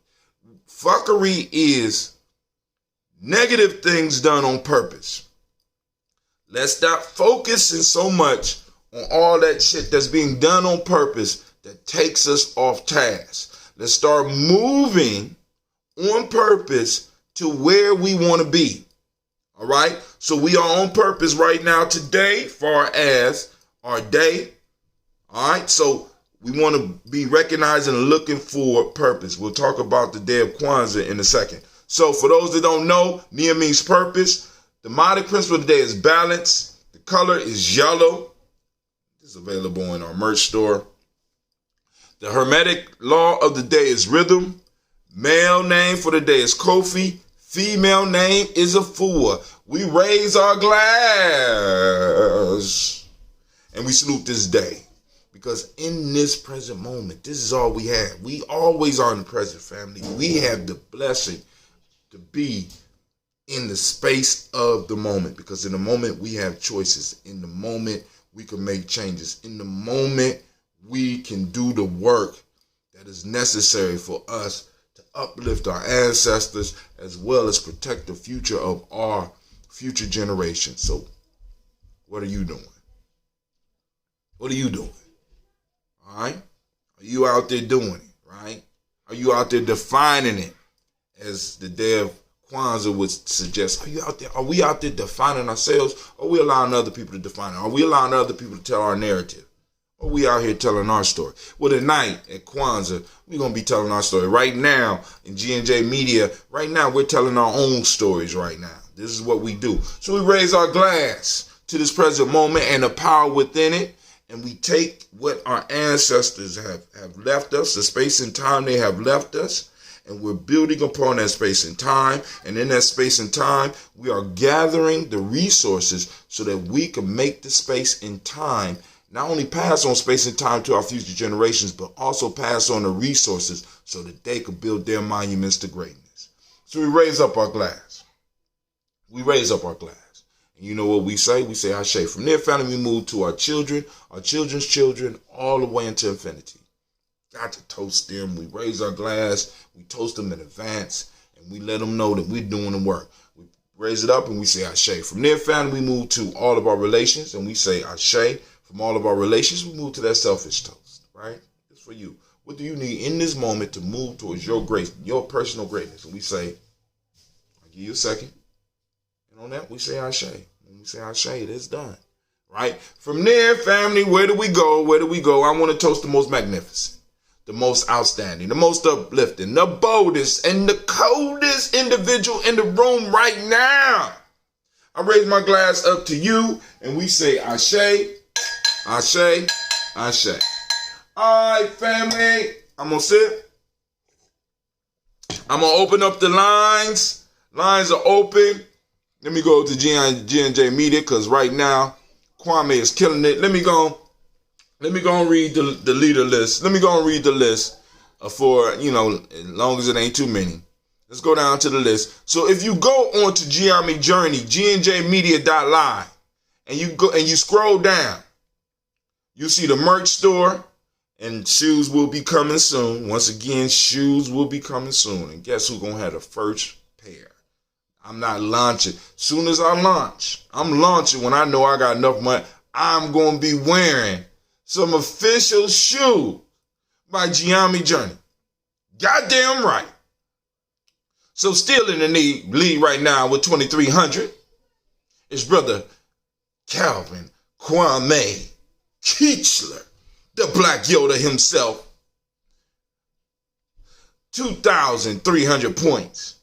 Fuckery is negative things done on purpose. Let's stop focusing so much on all that shit that's being done on purpose that takes us off task. Let's start moving on purpose to where we want to be. All right? So we are on purpose right now today, far as our day. All right? So we want to be recognizing and looking for purpose. We'll talk about the day of Kwanzaa in a second. So for those that don't know, Nia means purpose. The mnemonic principle of the day is balance. The color is yellow. It's available in our merch store. The hermetic law of the day is rhythm. Male name for the day is Kofi. Female name is Afua. We raise our glass and we salute this day. Because in this present moment, this is all we have. We always are in the present, family. We have the blessing to be in the space of the moment, because in the moment we have choices. In the moment we can make changes. In the moment we can do the work that is necessary for us to uplift our ancestors as well as protect the future of our future generations. So what are you doing? What are you doing? All right? Are you out there doing it, right? Are you out there defining it? As the day of Kwanzaa would suggest, are we out there defining ourselves? Or are we allowing other people to define it? Are we allowing other people to tell our narrative? Or are we out here telling our story? Well, tonight at Kwanzaa, we're going to be telling our story. Right now, in G&J Media, right now, we're telling our own stories right now. This is what we do. So we raise our glass to this present moment and the power within it. And we take what our ancestors have left us, the space and time they have left us, and we're building upon that space and time. And in that space and time, we are gathering the resources so that we can make the space and time not only pass on space and time to our future generations, but also pass on the resources so that they could build their monuments to greatness. So we raise up our glass. We raise up our glass. And you know what we say? We say Ashe. From there, family, we move to our children, our children's children, all the way into infinity. Got to toast them. We raise our glass. We toast them in advance. And we let them know that we're doing the work. We raise it up and we say Ashe. From there, family, we move to all of our relations. And we say Ashe. From all of our relations, we move to that selfish toast, right? It's for you. What do you need in this moment to move towards your grace, your personal greatness? And we say, I'll give you a second. And on that, we say Ashe. When we say Ashe, it is done, right? From there, family, where do we go? Where do we go? I want to toast the most magnificent, the most outstanding, the most uplifting, the boldest, and the coldest individual in the room right now. I raise my glass up to you, and we say Ashe, Ashe, Ashe. All right, family, I'm going to sit. I'm going to open up the lines. Lines are open. Let me go to G&J Media, because right now, Kwame is killing it. Let me go and read the leader list. Let me go and read the list for, as long as it ain't too many. Let's go down to the list. So if you go on to Gye-Nyame Journey, gnjmedia.live, and you go and you scroll down, you see the merch store, and shoes will be coming soon. Once again, shoes will be coming soon. And guess who's gonna have the first pair? I'm not launching. Soon as I launch, I'm launching when I know I got enough money. I'm gonna be wearing some official shoes by Gye-Nyame Journey. Goddamn right. So still in the lead right now with 2,300 is brother Calvin Kwame Keechler, the Black Yoda himself. 2,300 points.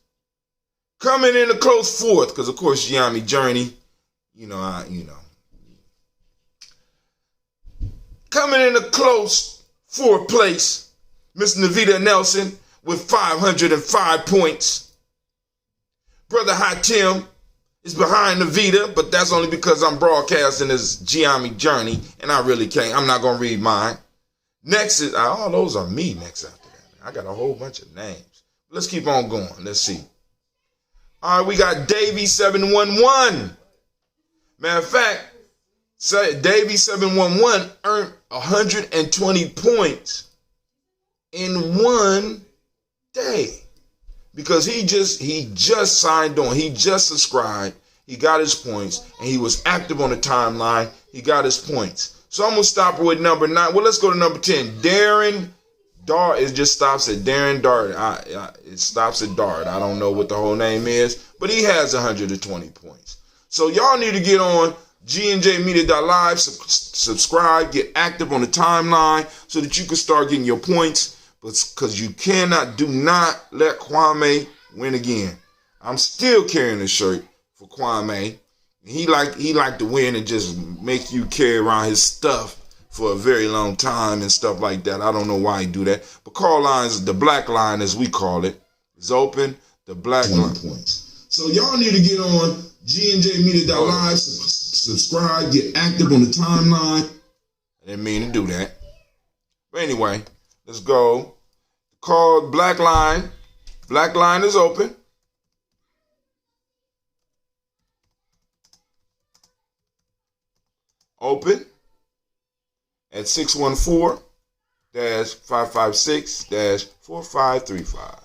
Coming in a close fourth, because of course Gye-Nyame Journey, Coming in a close fourth place, Miss Navita Nelson with 505 points. Brother Hatim is behind Navita, but that's only because I'm broadcasting this Gye-Nyame Journey, and I really can't. I'm not going to read mine. Next is, all those are me next after that. I got a whole bunch of names. Let's keep on going. Let's see. All right, we got Davey 711. Matter of fact, Davey 711 earned 120 points in one day because he just signed on. He just subscribed. He got his points, and he was active on the timeline. He got his points. So I'm going to stop with number 9. Well, let's go to number 10. Darren Dart. It just stops at Darren Dart. It stops at Dart. I don't know what the whole name is, but he has 120 points. So y'all need to get on gnjmedia.live, subscribe, get active on the timeline so that you can start getting your points. Because you do not let Kwame win again. I'm still carrying the shirt for Kwame. He like to win and just make you carry around his stuff for a very long time and stuff like that. I don't know why he do that. But call lines, the black line as we call it, is open. The black line points. So y'all need to get on gnjmedia.live, subscribe, get active on the timeline. I didn't mean to do that. But anyway, let's go. Called Black Line. Black Line is open. Open at 614-556-4535.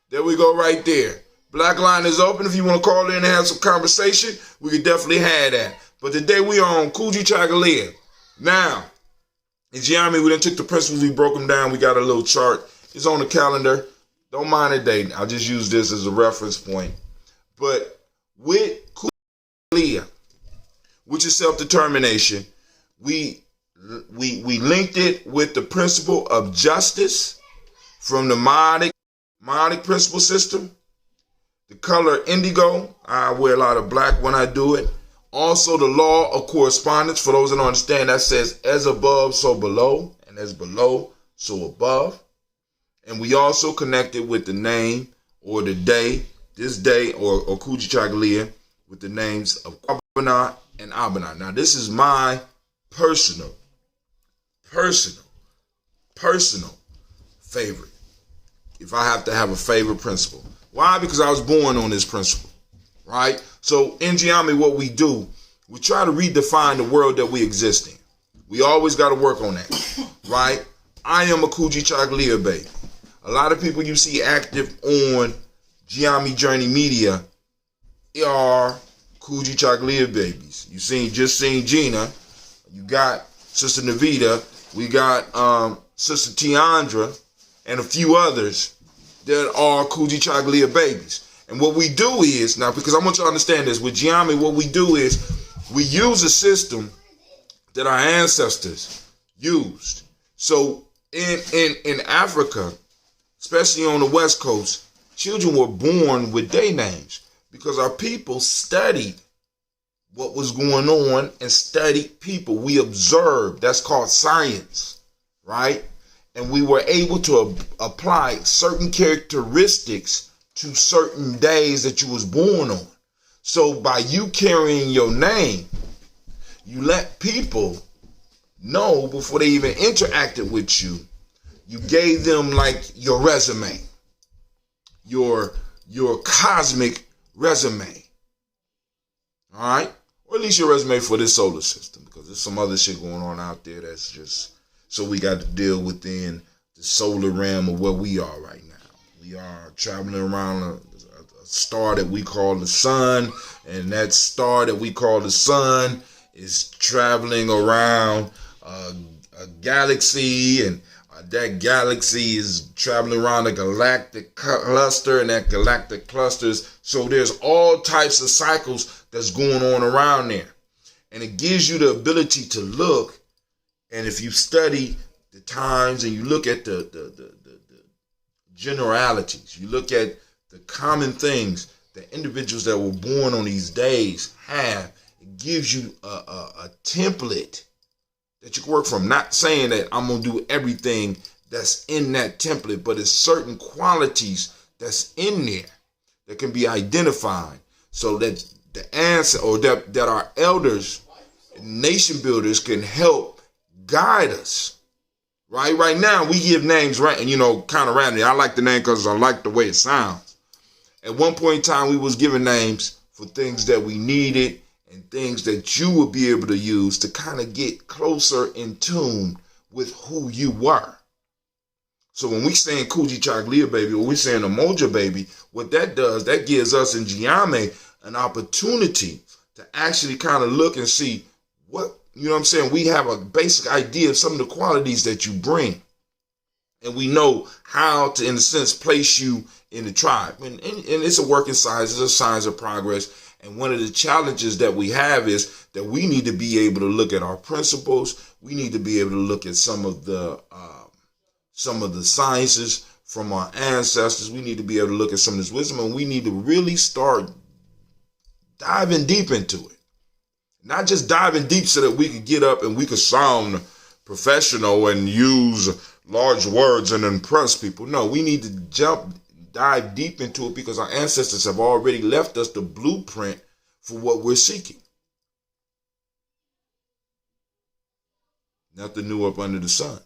There we go right there. Black Line is open. If you want to call in and have some conversation, we could definitely have that. But today we are on Kujichagulia. Now, in Gye-Nyame, we done took the principles, we broke them down, we got a little chart. It's on the calendar. Don't mind the date. I'll just use this as a reference point. But with Kujichagulia, which is self-determination, we linked it with the principle of justice from the Modic principle system. The color indigo, I wear a lot of black when I do it. Also, the law of correspondence, for those that don't understand, that says as above, so below, and as below, so above. And we also connected with the name or the day, this day, or Kujichagulia, with the names of Kwabena and Abena. Now, this is my personal favorite. If I have to have a favorite principle. Why? Because I was born on this principle. Right? So in Gye-Nyame, what we do, we try to redefine the world that we exist in. We always got to work on that. Right? I am a Kujichagulia baby. A lot of people you see active on Gye-Nyame Journey Media are Kujichagulia babies. You just seen Gina. You got Sister Navita. We got Sister Tiandra and a few others that are Kujichagulia babies. And what we do is, now because I want you to understand this, with Gye-Nyame, what we do is we use a system that our ancestors used. So in Africa, especially on the West Coast, children were born with day names because our people studied what was going on and studied people. We observed. That's called science, right? And we were able to apply certain characteristics to certain days that you was born on. So by you carrying your name, you let people know before they even interacted with you. You gave them like your resume, your cosmic resume. All right? Or at least your resume for this solar system, because there's some other shit going on out there that's just, so we got to deal within the solar realm of where we are right now. We are traveling around a star that we call the sun, and that star that we call the sun is traveling around a galaxy, and that galaxy is traveling around a galactic cluster, and that galactic clusters. So there's all types of cycles that's going on around there, and it gives you the ability to look. And if you study the times and you look at the generalities, you look at the common things that individuals that were born on these days have, it gives you a template that you can work from. Not saying that I'm going to do everything that's in that template, but it's certain qualities that's in there that can be identified so that the answer, or that our elders, nation builders, can help guide us. Right now, we give names, right, and kind of randomly. I like the name because I like the way it sounds. At one point in time, we was giving names for things that we needed and things that you would be able to use to kind of get closer in tune with who you were. So when we saying Kujichagulia baby, or we saying Umoja baby, what that does, that gives us in Gye-Nyame an opportunity to actually kind of look and see what, we have a basic idea of some of the qualities that you bring. And we know how to, in a sense, place you in the tribe. And it's a work in science, it's a science of progress. And one of the challenges that we have is that we need to be able to look at our principles. We need to be able to look at some of the sciences from our ancestors. We need to be able to look at some of this wisdom, and we need to really start diving deep into it. Not just diving deep so that we could get up and we could sound professional and use large words and impress people. No, we need to dive deep into it because our ancestors have already left us the blueprint for what we're seeking. Nothing new up under the sun.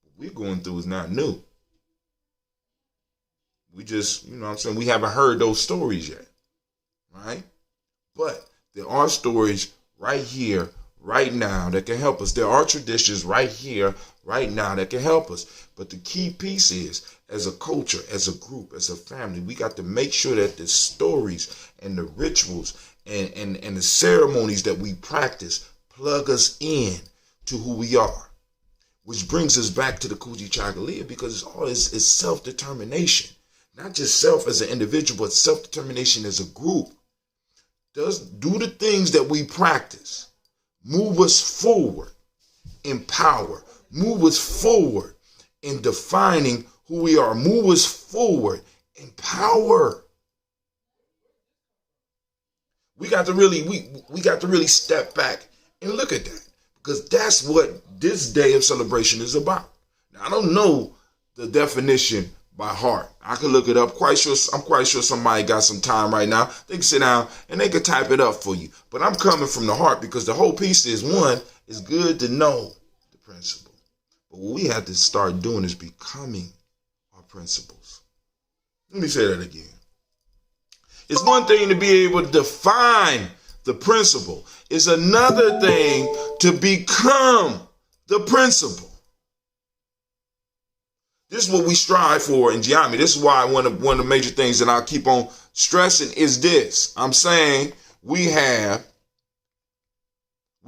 What we're going through is not new. We just, we haven't heard those stories yet, right? But there are stories right here, right now that can help us. There are traditions right here, right now that can help us. But the key piece is, as a culture, as a group, as a family, we got to make sure that the stories and the rituals and the ceremonies that we practice plug us in to who we are. Which brings us back to the Kujichagulia, because it's self-determination. Not just self as an individual, but self-determination as a group. Do the things that we practice move us forward in power, move us forward in defining who we are, move us forward in power. We got to really step back and look at that, because that's what this day of celebration is about. Now, I don't know the definition by heart. I can look it up. I'm quite sure somebody got some time right now. They can sit down and they can type it up for you. But I'm coming from the heart, because the whole piece is, one, it's good to know the principle. But what we have to start doing is becoming our principles. Let me say that again. It's one thing to be able to define the principle. It's another thing to become the principle. This is what we strive for in Gye-Nyame. This is why one of the major things that I keep on stressing is this. I'm saying we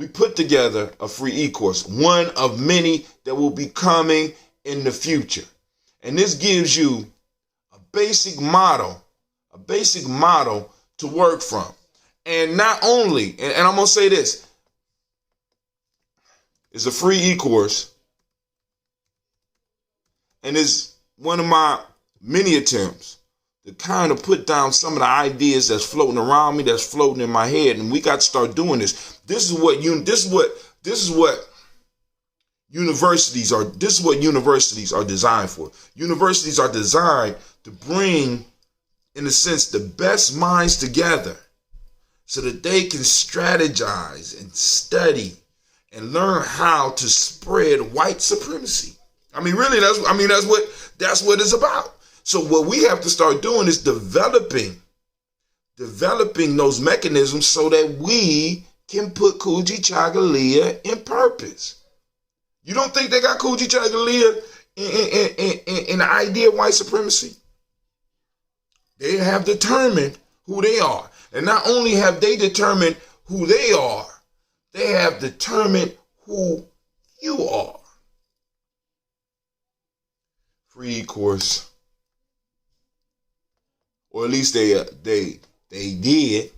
put together a free e-course, one of many that will be coming in the future. And this gives you a basic model to work from. And not only, and I'm going to say this, it's a free e-course, and it's one of my many attempts to kind of put down some of the ideas that's floating around me, that's floating in my head, and we got to start doing this. This is what universities are designed for. Universities are designed to bring, in a sense, the best minds together so that they can strategize and study and learn how to spread white supremacy. I mean, really, that's what it's about. So what we have to start doing is developing those mechanisms so that we can put Kujichagulia in purpose. You don't think they got Kujichagulia in the idea of white supremacy? They have determined who they are. And not only have they determined who they are, they have determined who you are. Free course. Or at least they did.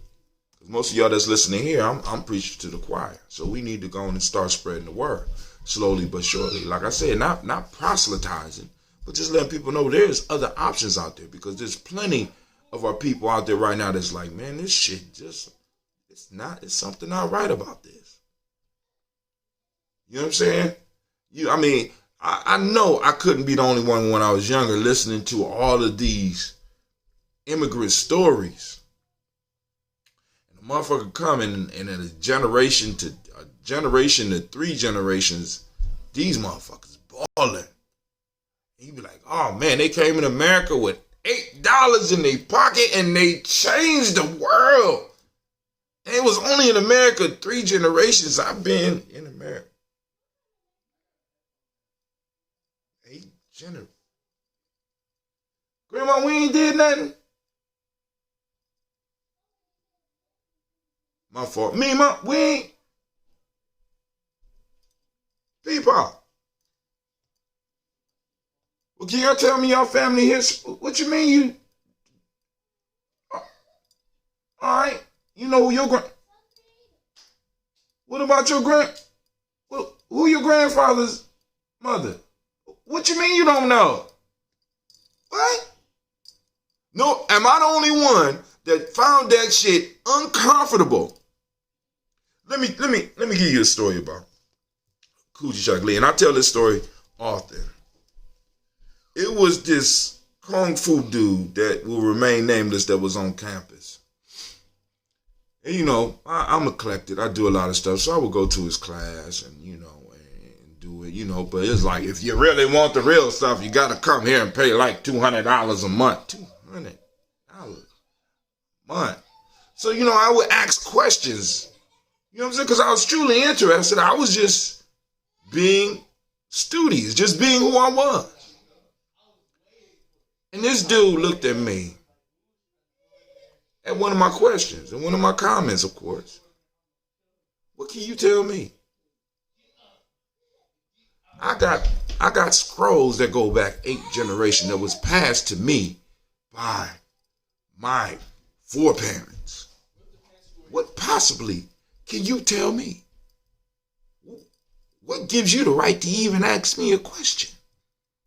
Most of y'all that's listening here, I'm preaching to the choir. So we need to go on and start spreading the word slowly but surely. Like I said, not proselytizing, but just letting people know there's other options out there, because there's plenty of our people out there right now that's like, man, this shit just, it's something not right about this. You know what I'm saying? I know I couldn't be the only one when I was younger listening to all of these immigrant stories. And the motherfucker coming and in a generation to 3 generations, these motherfuckers balling. He'd be like, oh man, they came in America with $8 in their pocket and they changed the world. And it was only in America 3 generations I've been in America. 8 generations. Grandma, we ain't did nothing. My fault. We ain't. People. Well, can y'all tell me your family history? What you mean you? All right. You know who your What about your who your grandfather's mother? What you mean you don't know? What? No, am I the only one that found that shit uncomfortable? Let me give you a story about Kujichagulia, and I tell this story often. It was this kung fu dude that will remain nameless that was on campus. And I'm eclectic. I do a lot of stuff, so I would go to his class and and do it, but it's like, if you really want the real stuff, you got to come here and pay like $200 a month. $200 a month. So, I would ask questions. You know what I'm saying? Because I was truly interested. I was just being studious, just being who I was. And this dude looked at me, at one of my questions, and one of my comments, of course. What can you tell me? I got scrolls that go back 8 generations that was passed to me by my foreparents. What possibly can you tell me? What gives you the right to even ask me a question?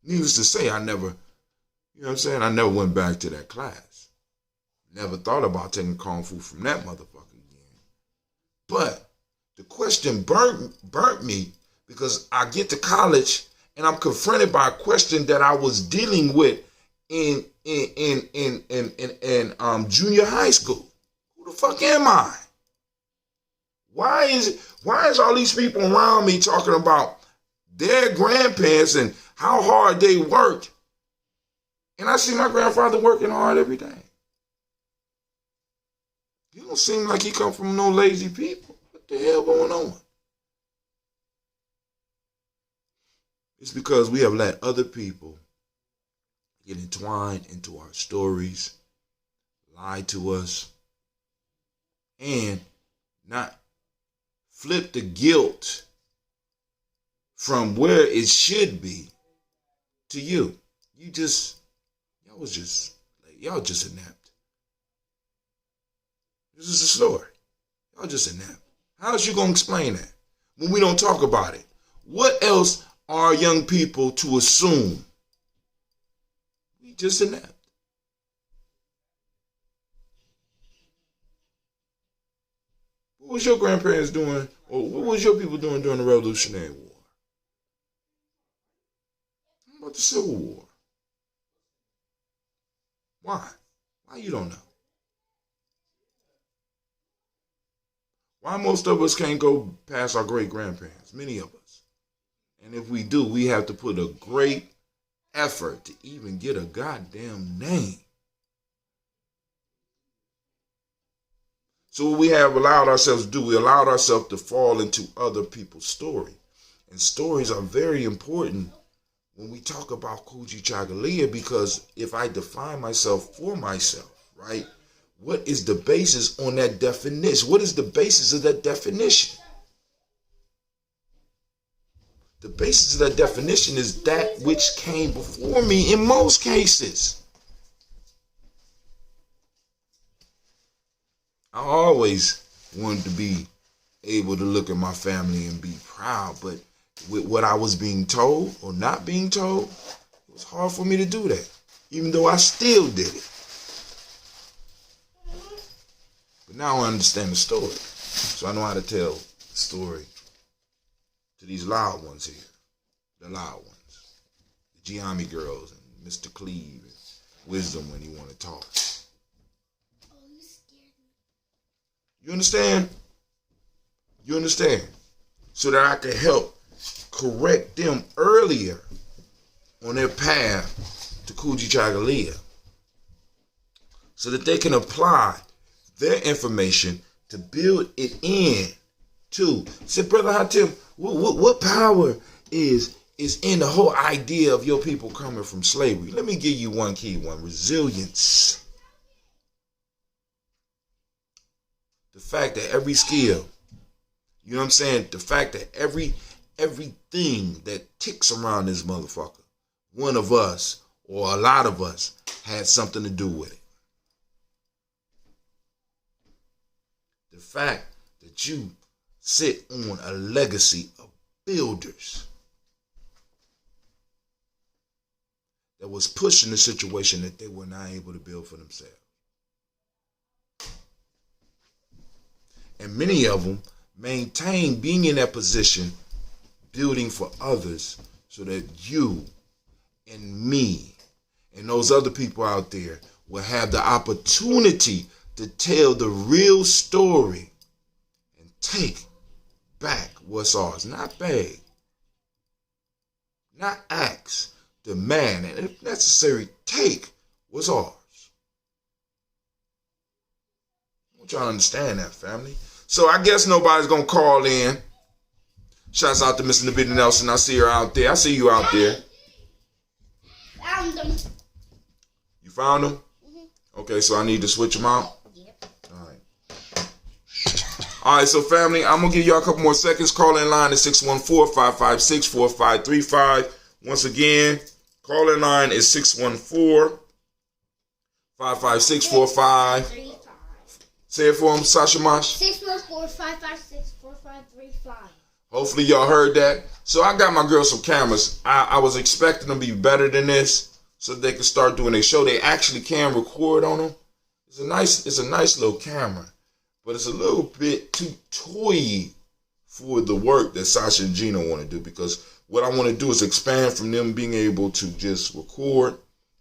Needless to say, I never went back to that class. Never thought about taking kung fu from that motherfucker again. But the question burnt me, because I get to college and I'm confronted by a question that I was dealing with in junior high school. Who the fuck am I? Why is all these people around me talking about their grandparents and how hard they worked? And I see my grandfather working hard every day. He don't seem like he come from no lazy people. What the hell going on? It's because we have let other people get entwined into our stories, lie to us, and not flip the guilt from where it should be to you. Y'all just inept. This is a story. Y'all just inept. How's you gonna explain that when we don't talk about it? What else are young people to assume? We just inept. What was your grandparents doing, or what was your people doing during the Revolutionary War? How about the Civil War? Why? Why you don't know? Why most of us can't go past our great-grandparents? Many of us. And if we do, we have to put a great effort to even get a goddamn name. So what we have allowed ourselves to do, we allowed ourselves to fall into other people's story. And stories are very important when we talk about Kujichagulia, because if I define myself for myself, right, what is the basis on that definition? What is the basis of that definition? The basis of that definition is that which came before me in most cases. I always wanted to be able to look at my family and be proud, but with what I was being told or not being told, it was hard for me to do that, even though I still did it. But now I understand the story, so I know how to tell the story to these loud ones here, the loud ones, the Gye-Nyame girls and Mr. Cleve and Wisdom when you want to talk. Oh, you scared me. You understand? You understand? So that I can help correct them earlier on their path to Kujichagulia, so that they can apply their information to build it in to. Say, Brother Hatim, what power is in the whole idea of your people coming from slavery? Let me give you one key one: resilience. The fact that every skill, you know what I'm saying? The fact that everything that ticks around this motherfucker, one of us or a lot of us had something to do with it. The fact that you sit on a legacy of builders that was pushing the situation that they were not able to build for themselves. And many of them maintain being in that position, building for others, so that you and me and those other people out there will have the opportunity to tell the real story and take back what's ours. Not beg, not ask, demand, and if necessary, take what's ours. I want y'all to understand that, family. So I guess nobody's going to call in. Shouts out to Mr. Nabita Nelson. I see her out there. I see you out there. Found them. You found them? Mm-hmm. Okay, so I need to switch them out? Yep. All right, so family, I'm going to give y'all a couple more seconds. Call in line is 614-556-4535. Once again, call in line is 614-556-4535. Say it for him, Sasha Mosh. 614-556-4535. Hopefully y'all heard that. So I got my girls some cameras. I was expecting them to be better than this, so they can start doing their show. They actually can record on them. It's a nice little camera, but it's a little bit too toy for the work that Sasha and Gina want to do, because what I want to do is expand from them being able to just record.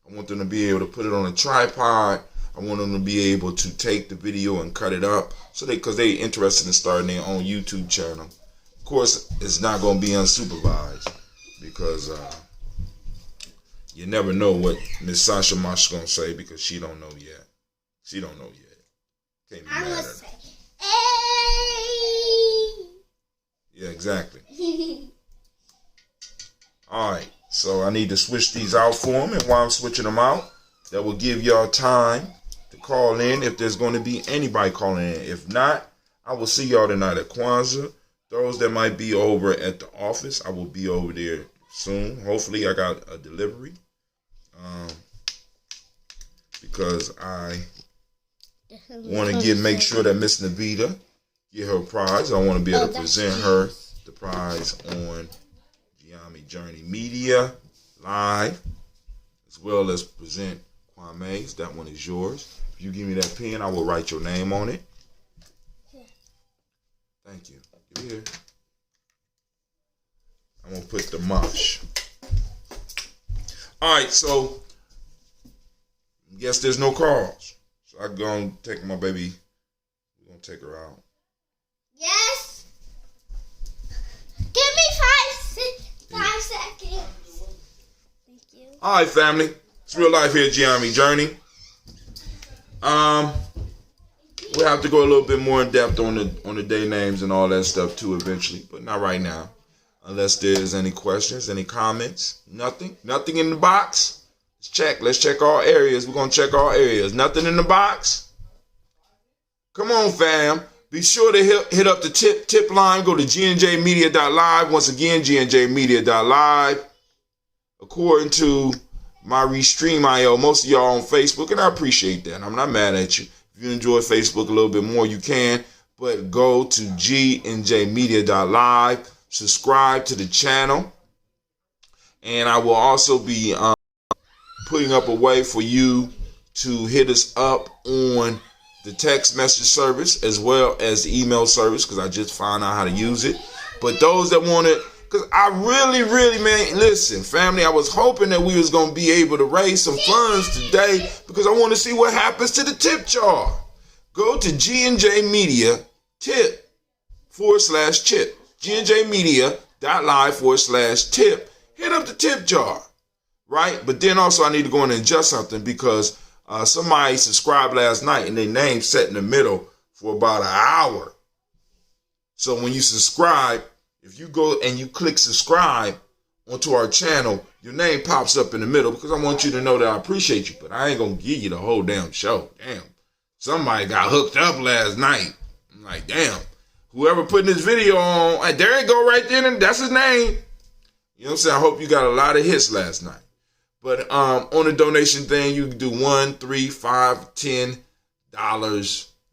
I want them to be able to put it on a tripod. I want them to be able to take the video and cut it up, so because they interested in starting their own YouTube channel. Of course, it's not going to be unsupervised, because you never know what Miss Sasha Mosh is going to say, because she don't know yet. She don't know yet. Can't be mad at her. Hey. Yeah, exactly. All right, so I need to switch these out for them, and while I'm switching them out, that will give y'all time to call in if there's going to be anybody calling in. If not, I will see y'all tonight at Kwanzaa. Those that might be over at the office, I will be over there soon. Hopefully, I got a delivery. Because I want to make sure that Miss Navita get her prize. I want to be able to present her the prize on Gye-Nyame Journey Media live, as well as present Kwame's. That one is yours. If you give me that pen, I will write your name on it. Thank you. Give it here. I'm going to put the mosh. All right, so I guess there's no calls. So I'm going to take my baby. We're going to take her out. Yes. Give me 5 seconds. Thank you. All right, family. It's real life here at Gye-Nyame Journey. We'll have to go a little bit more in depth on the day names and all that stuff too eventually, but not right now. Unless there's any questions, any comments. Nothing in the box. Let's check all areas. We're going to check all areas. Nothing in the box. Come on, fam. Be sure to hit up the tip line. Go to gnjmedia.live. Once again, gnjmedia.live. According to my Restream IO, most of y'all on Facebook, and I appreciate that. I'm not mad at you. If you enjoy Facebook a little bit more, you can. But go to gnjmedia.live. Subscribe to the channel. And I will also be putting up a way for you to hit us up on the text message service as well as the email service, because I just found out how to use it. But those that want it, because I really, man, listen, family, I was hoping that we was going to be able to raise some funds today because I want to see what happens to the tip jar. Go to G&J Media tip/chip. gnjmedia.live/tip. Hit up the tip jar, right? But then also I need to go in and adjust something because somebody subscribed last night and their name sat in the middle for about an hour. So when you subscribe, if you go and you click subscribe onto our channel, your name pops up in the middle because I want you to know that I appreciate you, but I ain't going to give you the whole damn show. Damn. Somebody got hooked up last night. I'm like, damn. Whoever putting this video on, there it go right there, and that's his name. You know what I'm saying? I hope you got a lot of hits last night. But on the donation thing, you can do $1, $3, $5, $10.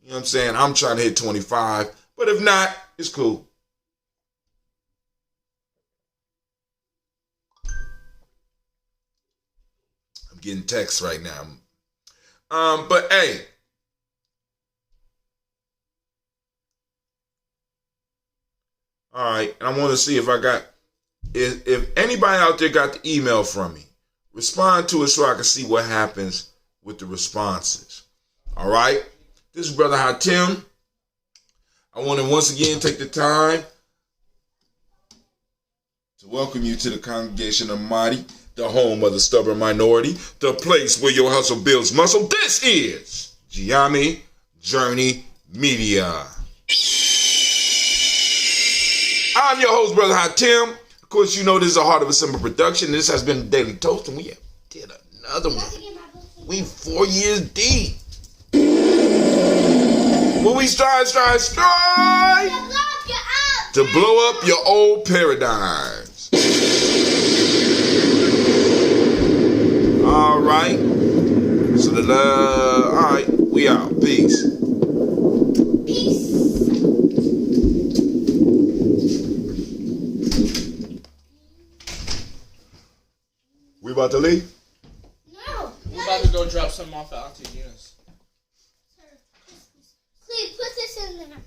You know what I'm saying? I'm trying to hit 25. But if not, it's cool. I'm getting texts right now. But hey. All right, and I want to see if if anybody out there got the email from me, respond to it so I can see what happens with the responses. All right, this is Brother Hatim. I want to once again take the time to welcome you to the congregation of Mighty, the home of the stubborn minority, the place where your hustle builds muscle. This is Gye-Nyame Journey Media. I'm your host, Brother Hatim. Of course, you know this is a Heart of a Simple production. This has been Daily Toast, and we did another one. We 4 years deep. But we strive to blow up your old paradigms. All right. So the love. All right, we out. Peace. We about to leave? No. We're about to go drop some off at Auntie Gina's. Please put this in there.